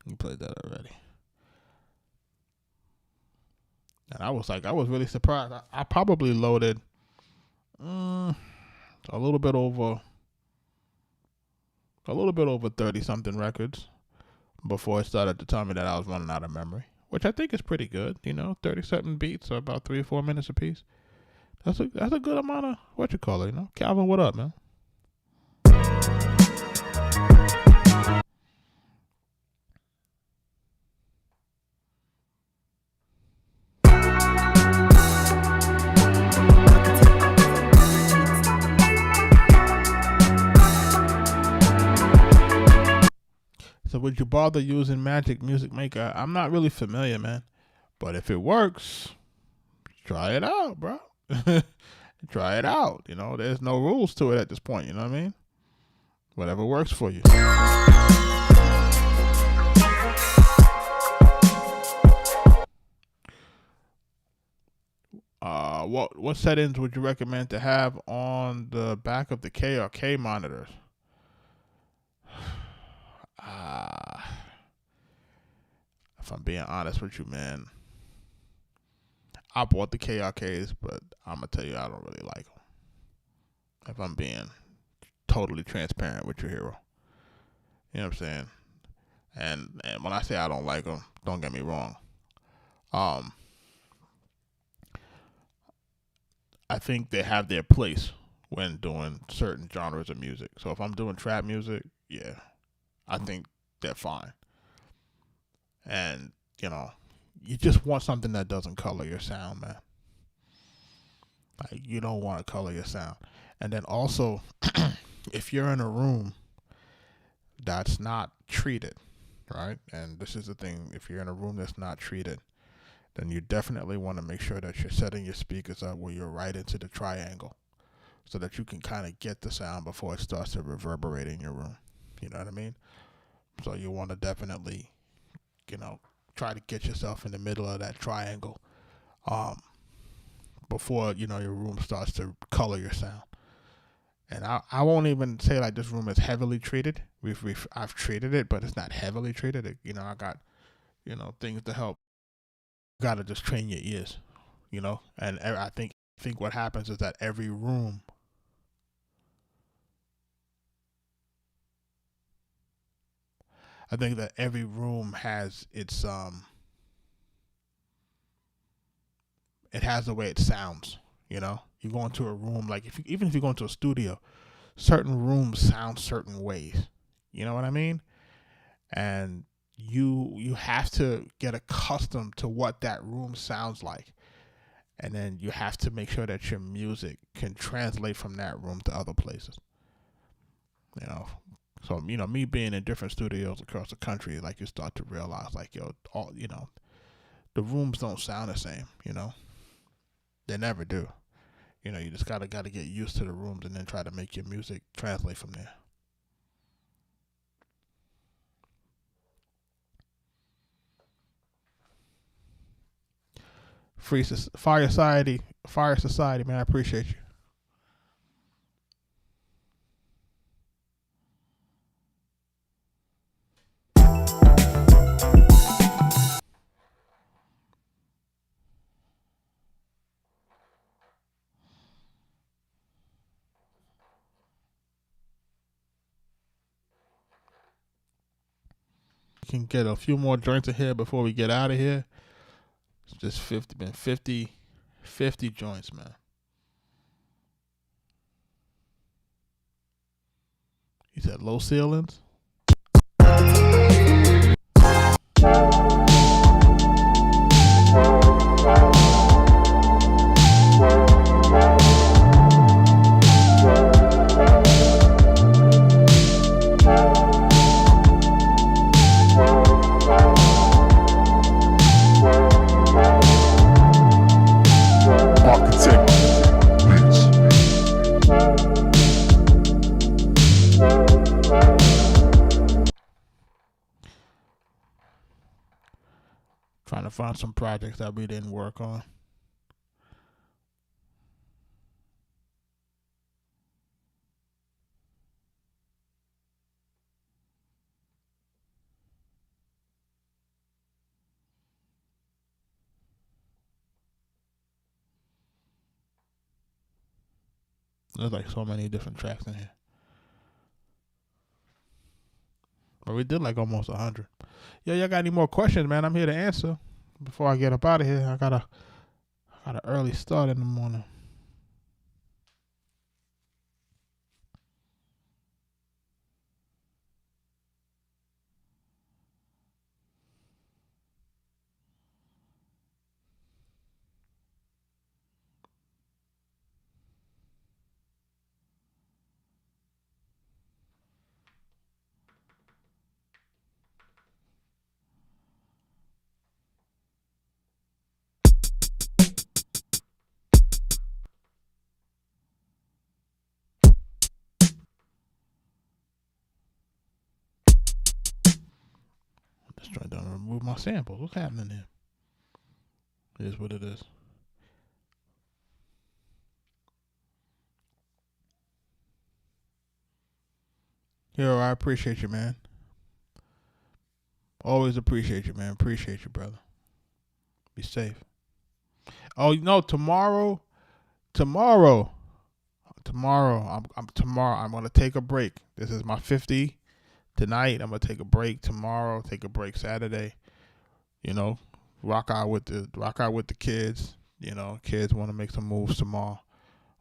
You played that already. And I was really surprised. I probably loaded a little bit over 30 something records before it started to tell me that I was running out of memory, which I think is pretty good. 30 something beats, or about 3 or 4 minutes a piece. That's a good amount of Calvin, what up, man? So would you bother using Magic Music Maker? I'm not really familiar, man. But if it works, try it out, bro. Try it out. There's no rules to it at this point. You know what I mean? Whatever works for you. What settings would you recommend to have on the back of the KRK monitors? If I'm being honest with you, man, I bought the KRKs, but I'm gonna tell you, I don't really like them. If I'm being totally transparent with you, hero, you know what I'm saying? And when I say I don't like them, don't get me wrong. I think they have their place when doing certain genres of music. So if I'm doing trap music, yeah, I think they're fine. And, you just want something that doesn't color your sound, man. Like, you don't want to color your sound. And then also, if you're in a room that's not treated, right? And this is the thing, if you're in a room that's not treated, then you definitely want to make sure that you're setting your speakers up where you're right into the triangle, so that you can kind of get the sound before it starts to reverberate in your room. You know what I mean? So you want to definitely, try to get yourself in the middle of that triangle before, your room starts to color your sound. And I won't even say like this room is heavily treated. I've treated it, but it's not heavily treated. I got, things to help. You got to just train your ears, and I think what happens is that every room has its it has the way it sounds. You go into a room, like even if you go into a studio, certain rooms sound certain ways. You know what I mean? And you have to get accustomed to what that room sounds like, and then you have to make sure that your music can translate from that room to other places. So, me being in different studios across the country, like, you start to realize, like, the rooms don't sound the same, They never do. You just gotta get used to the rooms and then try to make your music translate from there. Fire Society, man, I appreciate you. Can get a few more joints in here before we get out of here. It's just 50 joints, man. You said low ceilings? Trying to find some projects that we didn't work on. There's like so many different tracks in here. But we did like almost 100. Yo, y'all got any more questions, man? I'm here to answer. Before I get up out of here, I got an early start in the morning. Just trying to remove my samples. What's happening there? It is what it is. Yo, I appreciate you, man. Always appreciate you, man. Appreciate you, brother. Be safe. Oh, you know, tomorrow, I'm gonna take a break. This is my 50 tonight. I'm gonna take a break tomorrow. Take a break Saturday. You know, rock out with the kids. You know, kids want to make some moves tomorrow.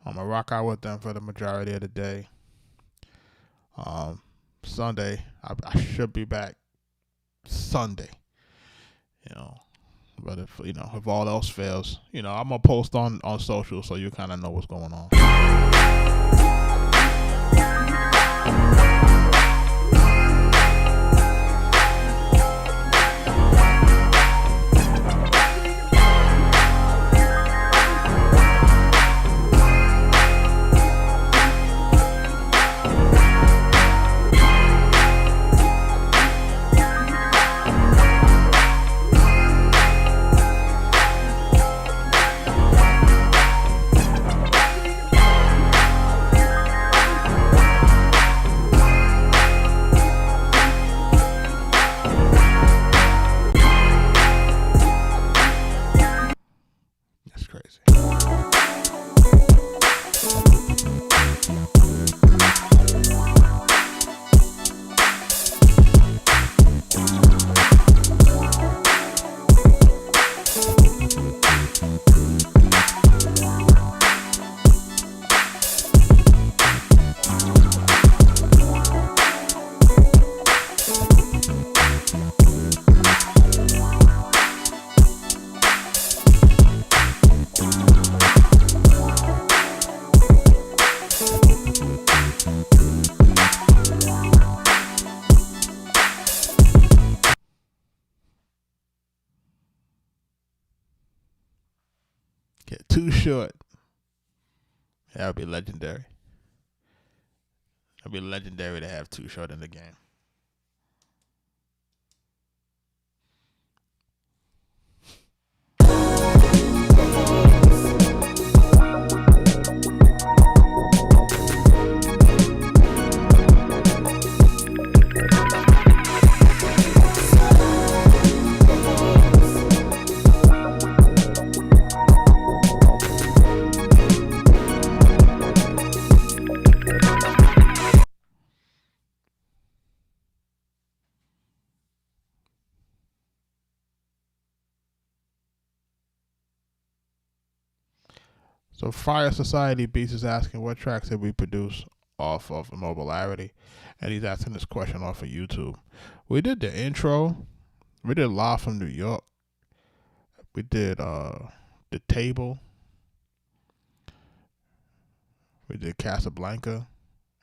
I'm gonna rock out with them for the majority of the day. Sunday, I should be back Sunday. You know, but if all else fails, I'm gonna post on social so you kind of know what's going on. Get too short. That would be legendary. It'd be legendary to have Too Short in the game. So Fire Society Beatz is asking what tracks did we produce off of Immobilarity, and he's asking this question off of YouTube. We did the intro. We did Live from New York. We did The Table. We did Casablanca,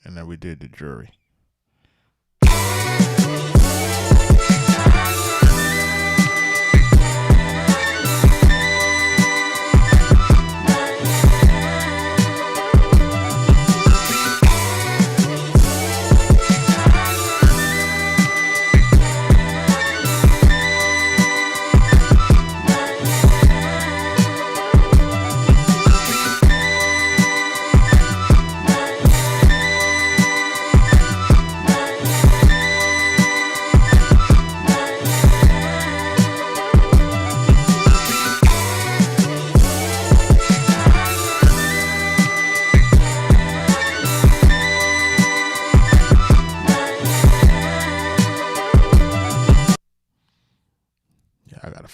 and then we did The Jury.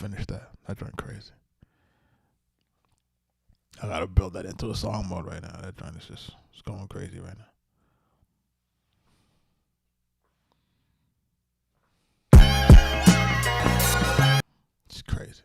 finish that. That joint crazy. I gotta build that into a song mode right now. That joint is just it's going crazy right now. It's crazy.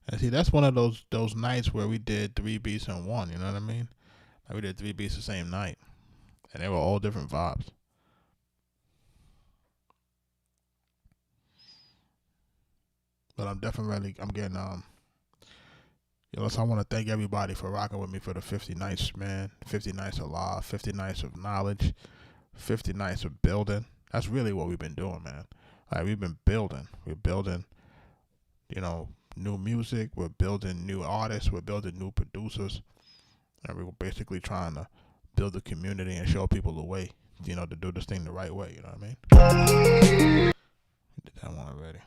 And see, that's one of those nights where we did 3 beats in one. You know what I mean? Like we did 3 beats the same night, and they were all different vibes. But I'm getting so I want to thank everybody for rocking with me for the 50 nights, man. 50 nights of live, 50 nights of knowledge, 50 nights of building. That's really what we've been doing, man. Like we've been building. We're building, new music. We're building new artists. We're building new producers. And we're basically trying to build a community and show people the way, to do this thing the right way. You know what I mean? We did that one already.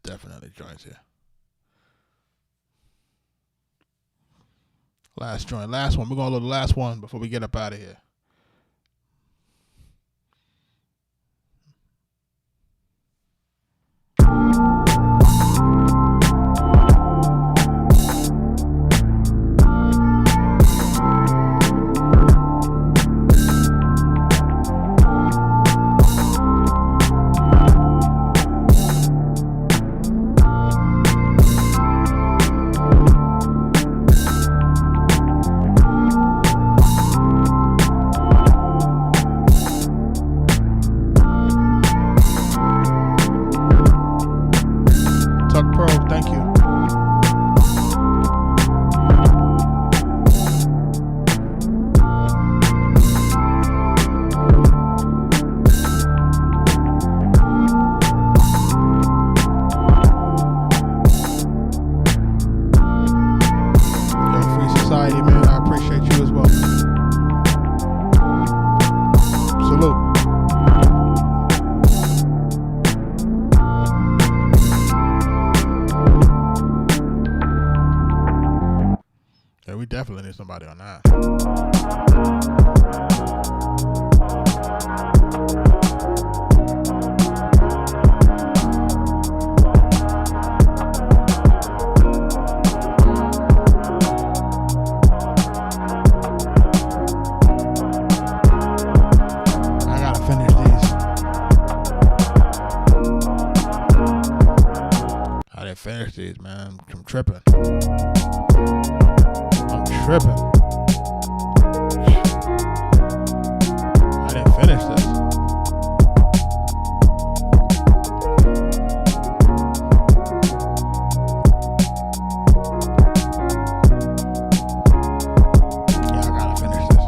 Definitely joints here. Last joint, last one. We're gonna load the last one before we get up out of here. Definitely need somebody on that. I gotta finish these. I didn't finish these, man. I'm tripping. Tripping. I didn't finish this. Yeah, I gotta finish this.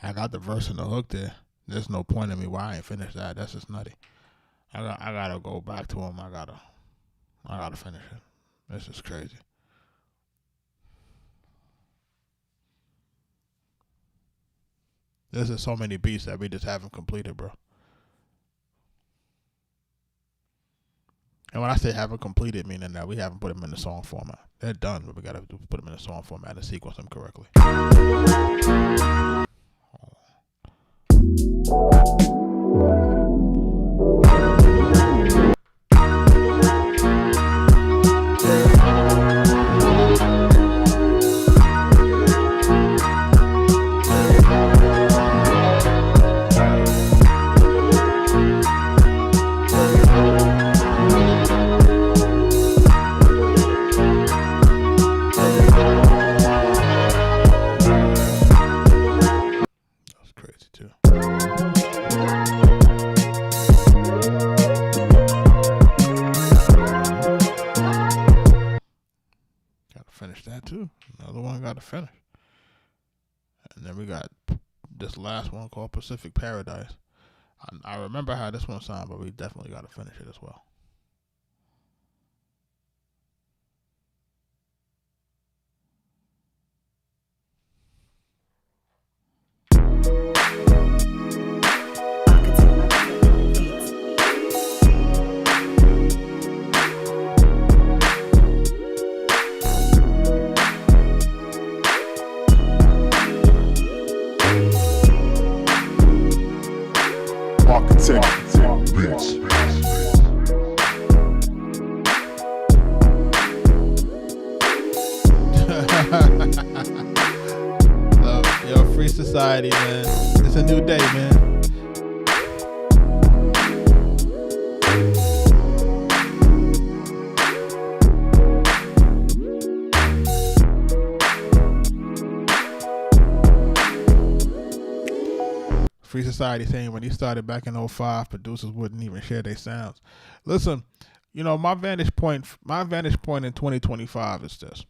I got the verse and the hook there. There's no point in me why I ain't finished that. That's just nutty. I gotta go back to him. I gotta finish it. This is crazy. There's just so many beats that we just haven't completed, bro. And when I say haven't completed, meaning that we haven't put them in the song format. They're done, but we gotta put them in the song format and sequence them correctly. That's crazy too. Gotta finish that too. Another one gotta finish. And then we got this last one called Pacific Paradise. I remember how this one sounded, but we definitely gotta finish it as well. Arkatech Beatz. Arkatech Beatz. So, yo, Free Society, man. It's a new day, man. Free Society saying when he started back in 05, producers wouldn't even share their sounds. Listen, you know, my vantage point in 2025 is this.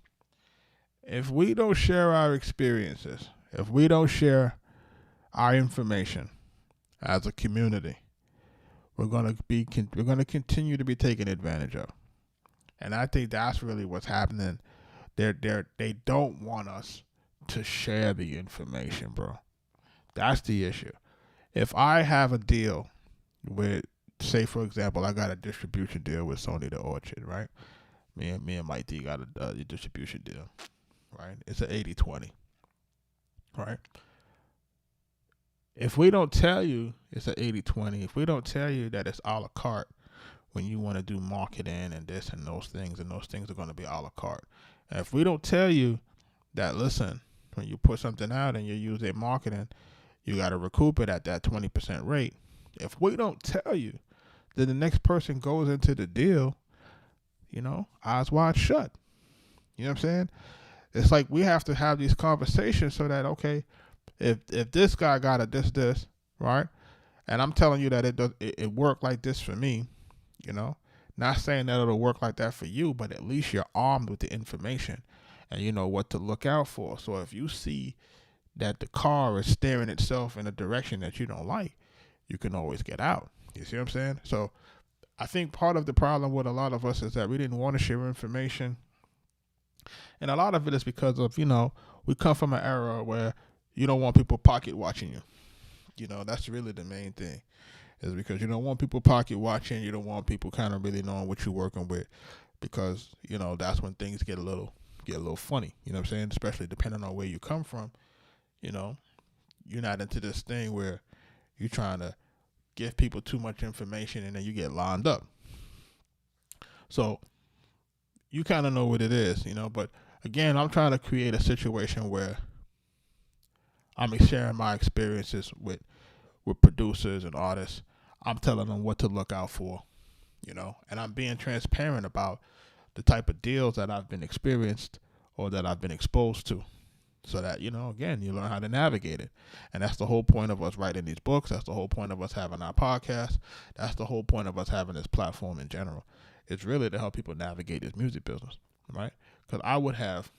If we don't share our experiences, if we don't share our information as a community, we're gonna continue to be taken advantage of. And I think that's really what's happening. They don't want us to share the information, bro. That's the issue. If I have a deal with, say for example, I got a distribution deal with Sony the Orchard, right? Me and Mike D got a distribution deal, right? It's an 80-20, right? If we don't tell you it's an 80-20, if we don't tell you that it's a la carte when you want to do marketing and this and those things are going to be a la carte. And if we don't tell you that, listen, when you put something out and you use their marketing, you got to recoup it at that 20% rate. If we don't tell you, then the next person goes into the deal, you know, eyes wide shut. You know what I'm saying? It's like we have to have these conversations so that, okay, if this guy got a this, right? And I'm telling you that it worked like this for me, you know, not saying that it'll work like that for you, but at least you're armed with the information and you know what to look out for. So if you see that the car is steering itself in a direction that you don't like, you can always get out. You see what I'm saying? So I think part of the problem with a lot of us is that we didn't want to share information. And a lot of it is because of, you know, we come from an era where you don't want people pocket watching you. You know, that's really the main thing, is because you don't want people pocket watching. You don't want people kind of really knowing what you're working with, because, you know, that's when things get a little funny. You know what I'm saying? Especially depending on where you come from. You know, you're not into this thing where you're trying to give people too much information and then you get lined up. So you kind of know what it is, you know. But again, I'm trying to create a situation where I'm sharing my experiences with producers and artists. I'm telling them what to look out for, you know, and I'm being transparent about the type of deals that I've been experienced or that I've been exposed to. So that, you know, again, you learn how to navigate it. And that's the whole point of us writing these books. That's the whole point of us having our podcast. That's the whole point of us having this platform in general. It's really to help people navigate this music business, right? Because I would have,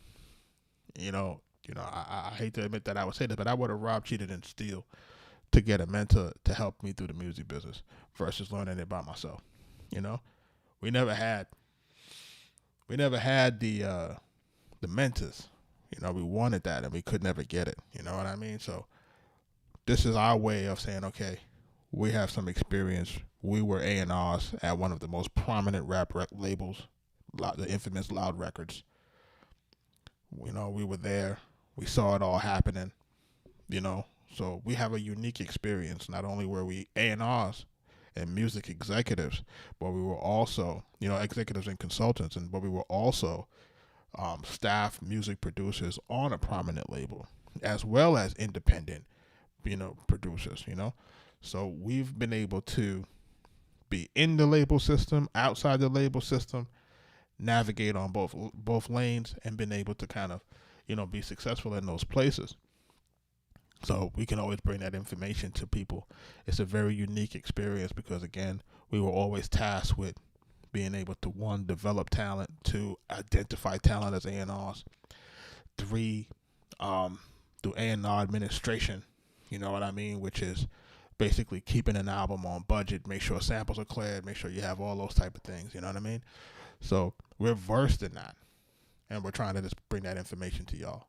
I hate to admit that I would say this, but I would have robbed, cheated, and steal to get a mentor to help me through the music business versus learning it by myself. You know, we never had the mentors. You know, we wanted that and we could never get it. You know what I mean? So this is our way of saying, okay, we have some experience. We were A&Rs at one of the most prominent rap labels, the infamous Loud Records. You know, we were there. We saw it all happening, you know. So we have a unique experience. Not only were we A&Rs and music executives, but we were also, you know, executives and consultants, but we were also staff music producers on a prominent label, as well as independent, you know, producers, you know. So we've been able to be in the label system, outside the label system, navigate on both lanes, and been able to kind of, you know, be successful in those places. So we can always bring that information to people. It's a very unique experience because, again, we were always tasked with being able to, 1, develop talent, 2, identify talent as A&Rs, 3, do A&R administration, you know what I mean, which is basically keeping an album on budget, make sure samples are cleared, make sure you have all those type of things, you know what I mean? So we're versed in that, and we're trying to just bring that information to y'all.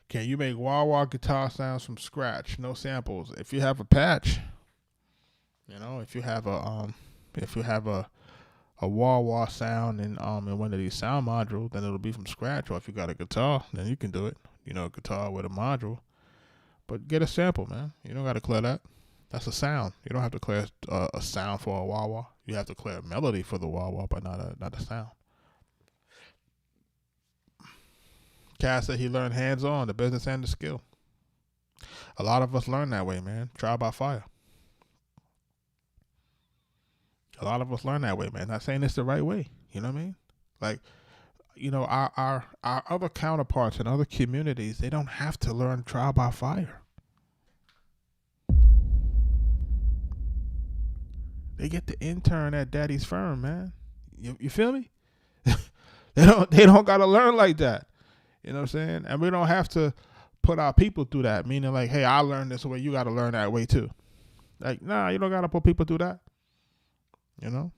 Can you make wah-wah guitar sounds from scratch? No samples. If you have a patch, you know, if you have a wah-wah sound in one of these sound modules, then it'll be from scratch. Or if you got a guitar, then you can do it. You know, a guitar with a module. But get a sample, man. You don't got to clear that. That's a sound. You don't have to clear a sound for a wah-wah. You have to clear a melody for the wah-wah, but not a sound. Cass said he learned hands-on, the business and the skill. A lot of us learn that way, man. Trial by fire. A lot of us learn that way, man. Not saying it's the right way. You know what I mean? Like, you know, our other counterparts in other communities, they don't have to learn trial by fire. They get the intern at daddy's firm, man. You feel me? They don't gotta learn like that. You know what I'm saying? And we don't have to put our people through that, meaning like, hey, I learned this way, you got to learn that way too. Like, nah, you don't got to put people through that. You know?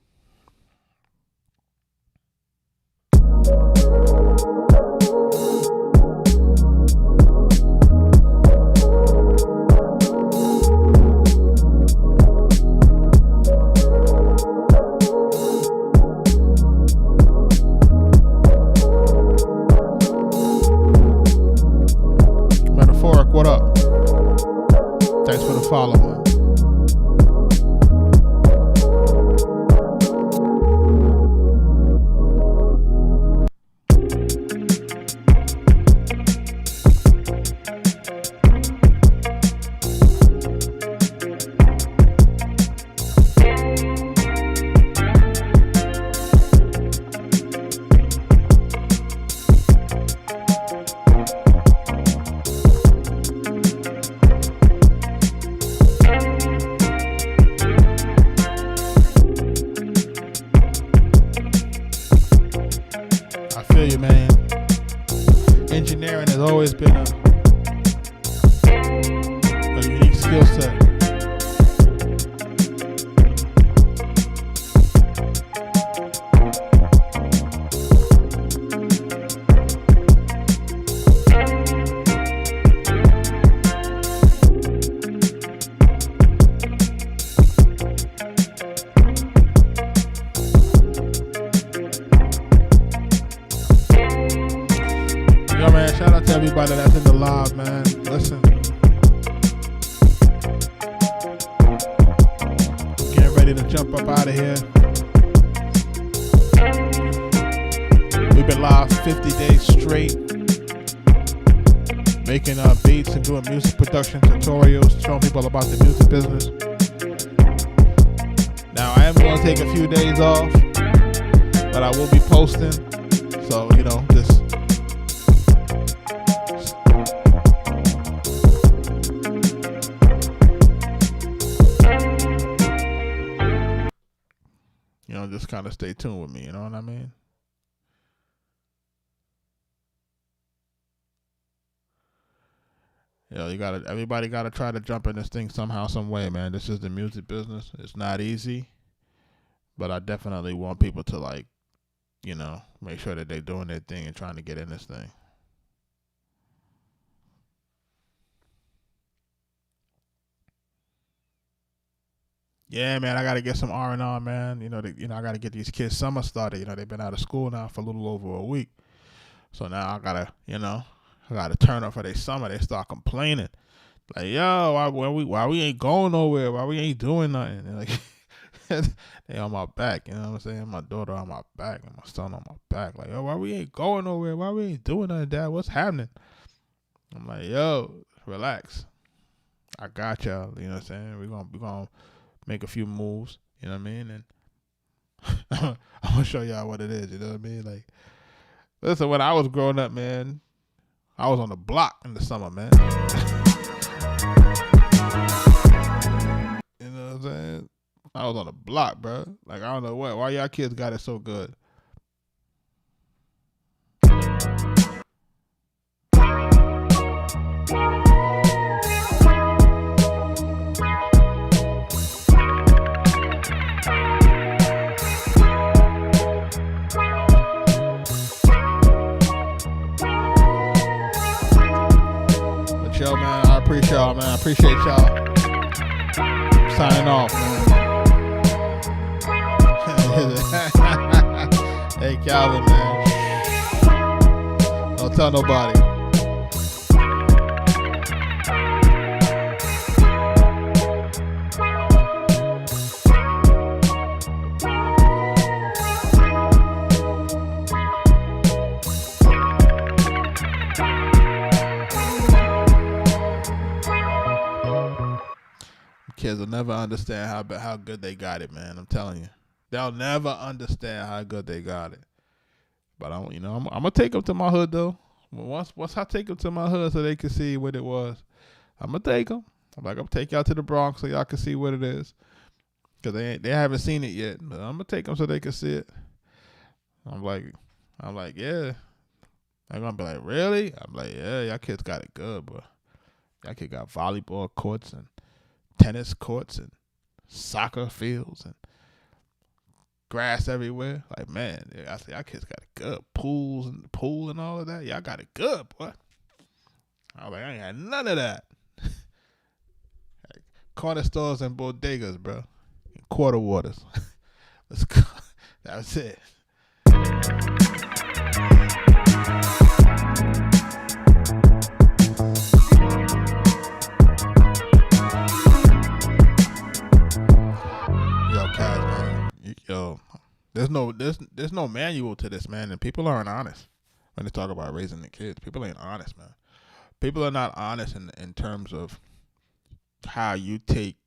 What up? Thanks for the follow, man. Engineering has always been a unique skill set. Yo, man, shout out to everybody that's in the live, man. Listen. Getting ready to jump up out of here. We've been live 50 days straight. Making beats and doing music production tutorials, showing people about the music business. Now, I am going to take a few days off, but I will be posting. So, you know, just... just kind of stay tuned with me, you know what I mean? You know, everybody gotta try to jump in this thing somehow, some way, man. This is the music business. It's not easy, but I definitely want people to, like, make sure that they're doing their thing and trying to get in this thing. Yeah, man, I gotta get some R&R, man. I gotta get these kids summer started. They've been out of school now for a little over a week, so now I gotta turn up for their summer. They start complaining, like, yo, why we ain't going nowhere? Why we ain't doing nothing? And like, they on my back, you know what I'm saying? My daughter on my back and my son on my back. Like, yo, why we ain't going nowhere? Why we ain't doing nothing, Dad? What's happening? I'm like, yo, relax. I got y'all. You know what I'm saying? We're gonna make a few moves. You know what I mean? And I'm gonna show y'all what it is. You know what I mean? Like, listen, when I was growing up, man, I was on the block in the summer, man. You know what I'm saying? I was on the block, bro. Like, I don't know why y'all kids got it so good. But yo, man, I appreciate y'all, man. I appreciate y'all. Signing off, man. Hey, Calvin, man. Don't tell nobody. Kids will never understand how good they got it, man. I'm telling you. They'll never understand how good they got it. But I'm gonna take them to my hood though. Once I take them to my hood so they can see what it was, I'm gonna take them. I'm gonna take y'all to the Bronx so y'all can see what it is, cause they haven't seen it yet. But I'm gonna take them so they can see it. I'm like, yeah. They're gonna be like, really? I'm like, yeah, y'all kids got it good, but y'all kids got volleyball courts and tennis courts and soccer fields and grass everywhere. Like, man, I say y'all kids got it good. Pool and all of that. Y'all got it good, boy. I was like, I ain't got none of that. Like, corner stores and bodegas, bro. And quarter waters. Let's go. That was it. Yo, there's no manual to this, man, and people aren't honest when they talk about raising the kids. People ain't honest, man. People are not honest in terms of how you take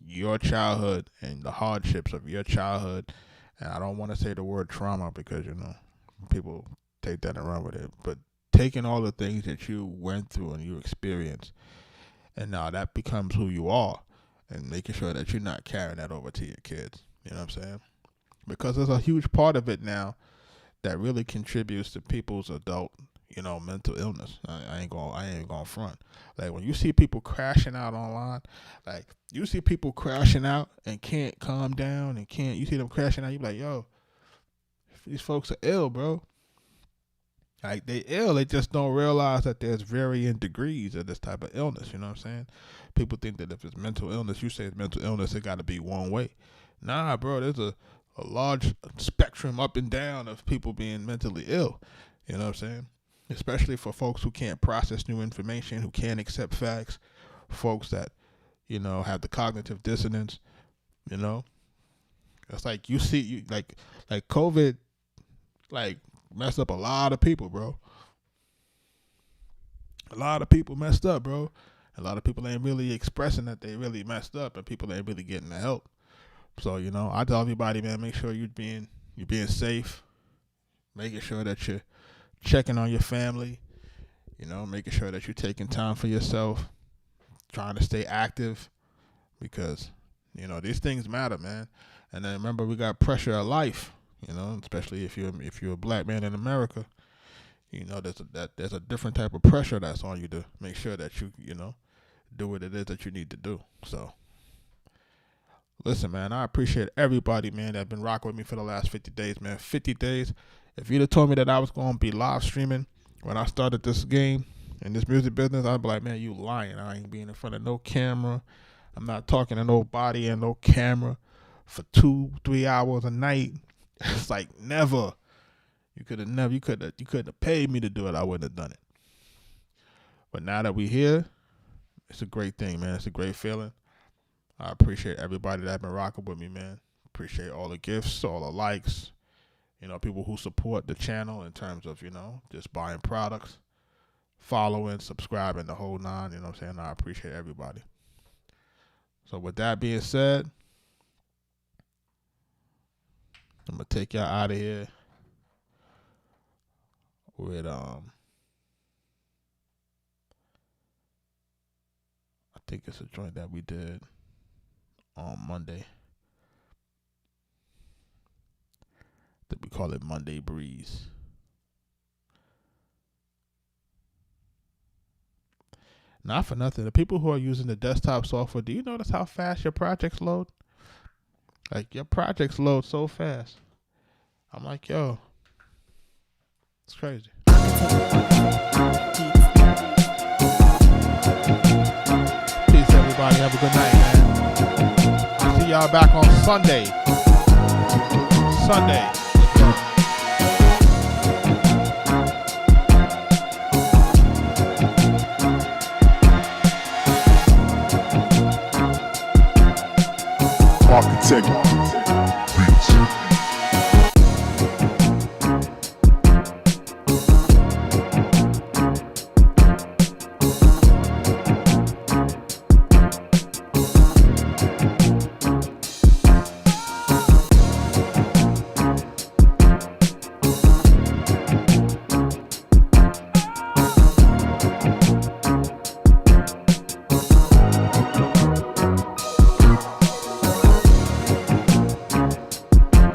your childhood and the hardships of your childhood. And I don't want to say the word trauma because, people take that and run with it. But taking all the things that you went through and you experienced, and now that becomes who you are, and making sure that you're not carrying that over to your kids. You know what I'm saying? Because there's a huge part of it now that really contributes to people's adult, mental illness. I ain't gonna front. Like, when you see people crashing out online, like, you see people crashing out and can't calm down and you see them crashing out, you be like, yo, these folks are ill, bro. Like, they ill. They just don't realize that there's varying degrees of this type of illness. You know what I'm saying? People think that if it's mental illness, you say it's mental illness, it got to be one way. Nah, bro, there's a large spectrum up and down of people being mentally ill. You know what I'm saying? Especially for folks who can't process new information, who can't accept facts, folks that, have the cognitive dissonance, It's like like COVID, like, messed up a lot of people, bro. A lot of people messed up, bro. A lot of people ain't really expressing that they really messed up, and people ain't really getting the help. So, I tell everybody, man, make sure you're being safe, making sure that you're checking on your family, making sure that you're taking time for yourself, trying to stay active, because, these things matter, man. And then remember, we got pressure of life, especially if you're a black man in America, there's a different type of pressure that's on you to make sure that you, do what it is that you need to do. So, Listen, man, I appreciate everybody, man, that's been rocking with me for the last 50 days, man. 50 days. If you'd have told me that I was going to be live streaming when I started this game in this music business, I'd be like, man, you lying. I ain't being in front of no camera. I'm not talking to nobody and no camera for 2-3 hours a night. It's like never. You could have paid me to do it. I wouldn't have done it. But now that we're here, it's a great thing, man. It's a great feeling. I appreciate everybody that's been rocking with me, man. Appreciate all the gifts, all the likes, people who support the channel in terms of, just buying products, following, subscribing, the whole nine, you know what I'm saying? I appreciate everybody. So with that being said, I'm going to take y'all out of here with, I think it's a joint that we did on Monday. That we call it Monday Breeze. Not for nothing. The people who are using the desktop software, do you notice how fast your projects load? Like, your projects load so fast. I'm like, yo, it's crazy. Peace, everybody. Have a good night, man. I'll see y'all back on Sunday. Arkatech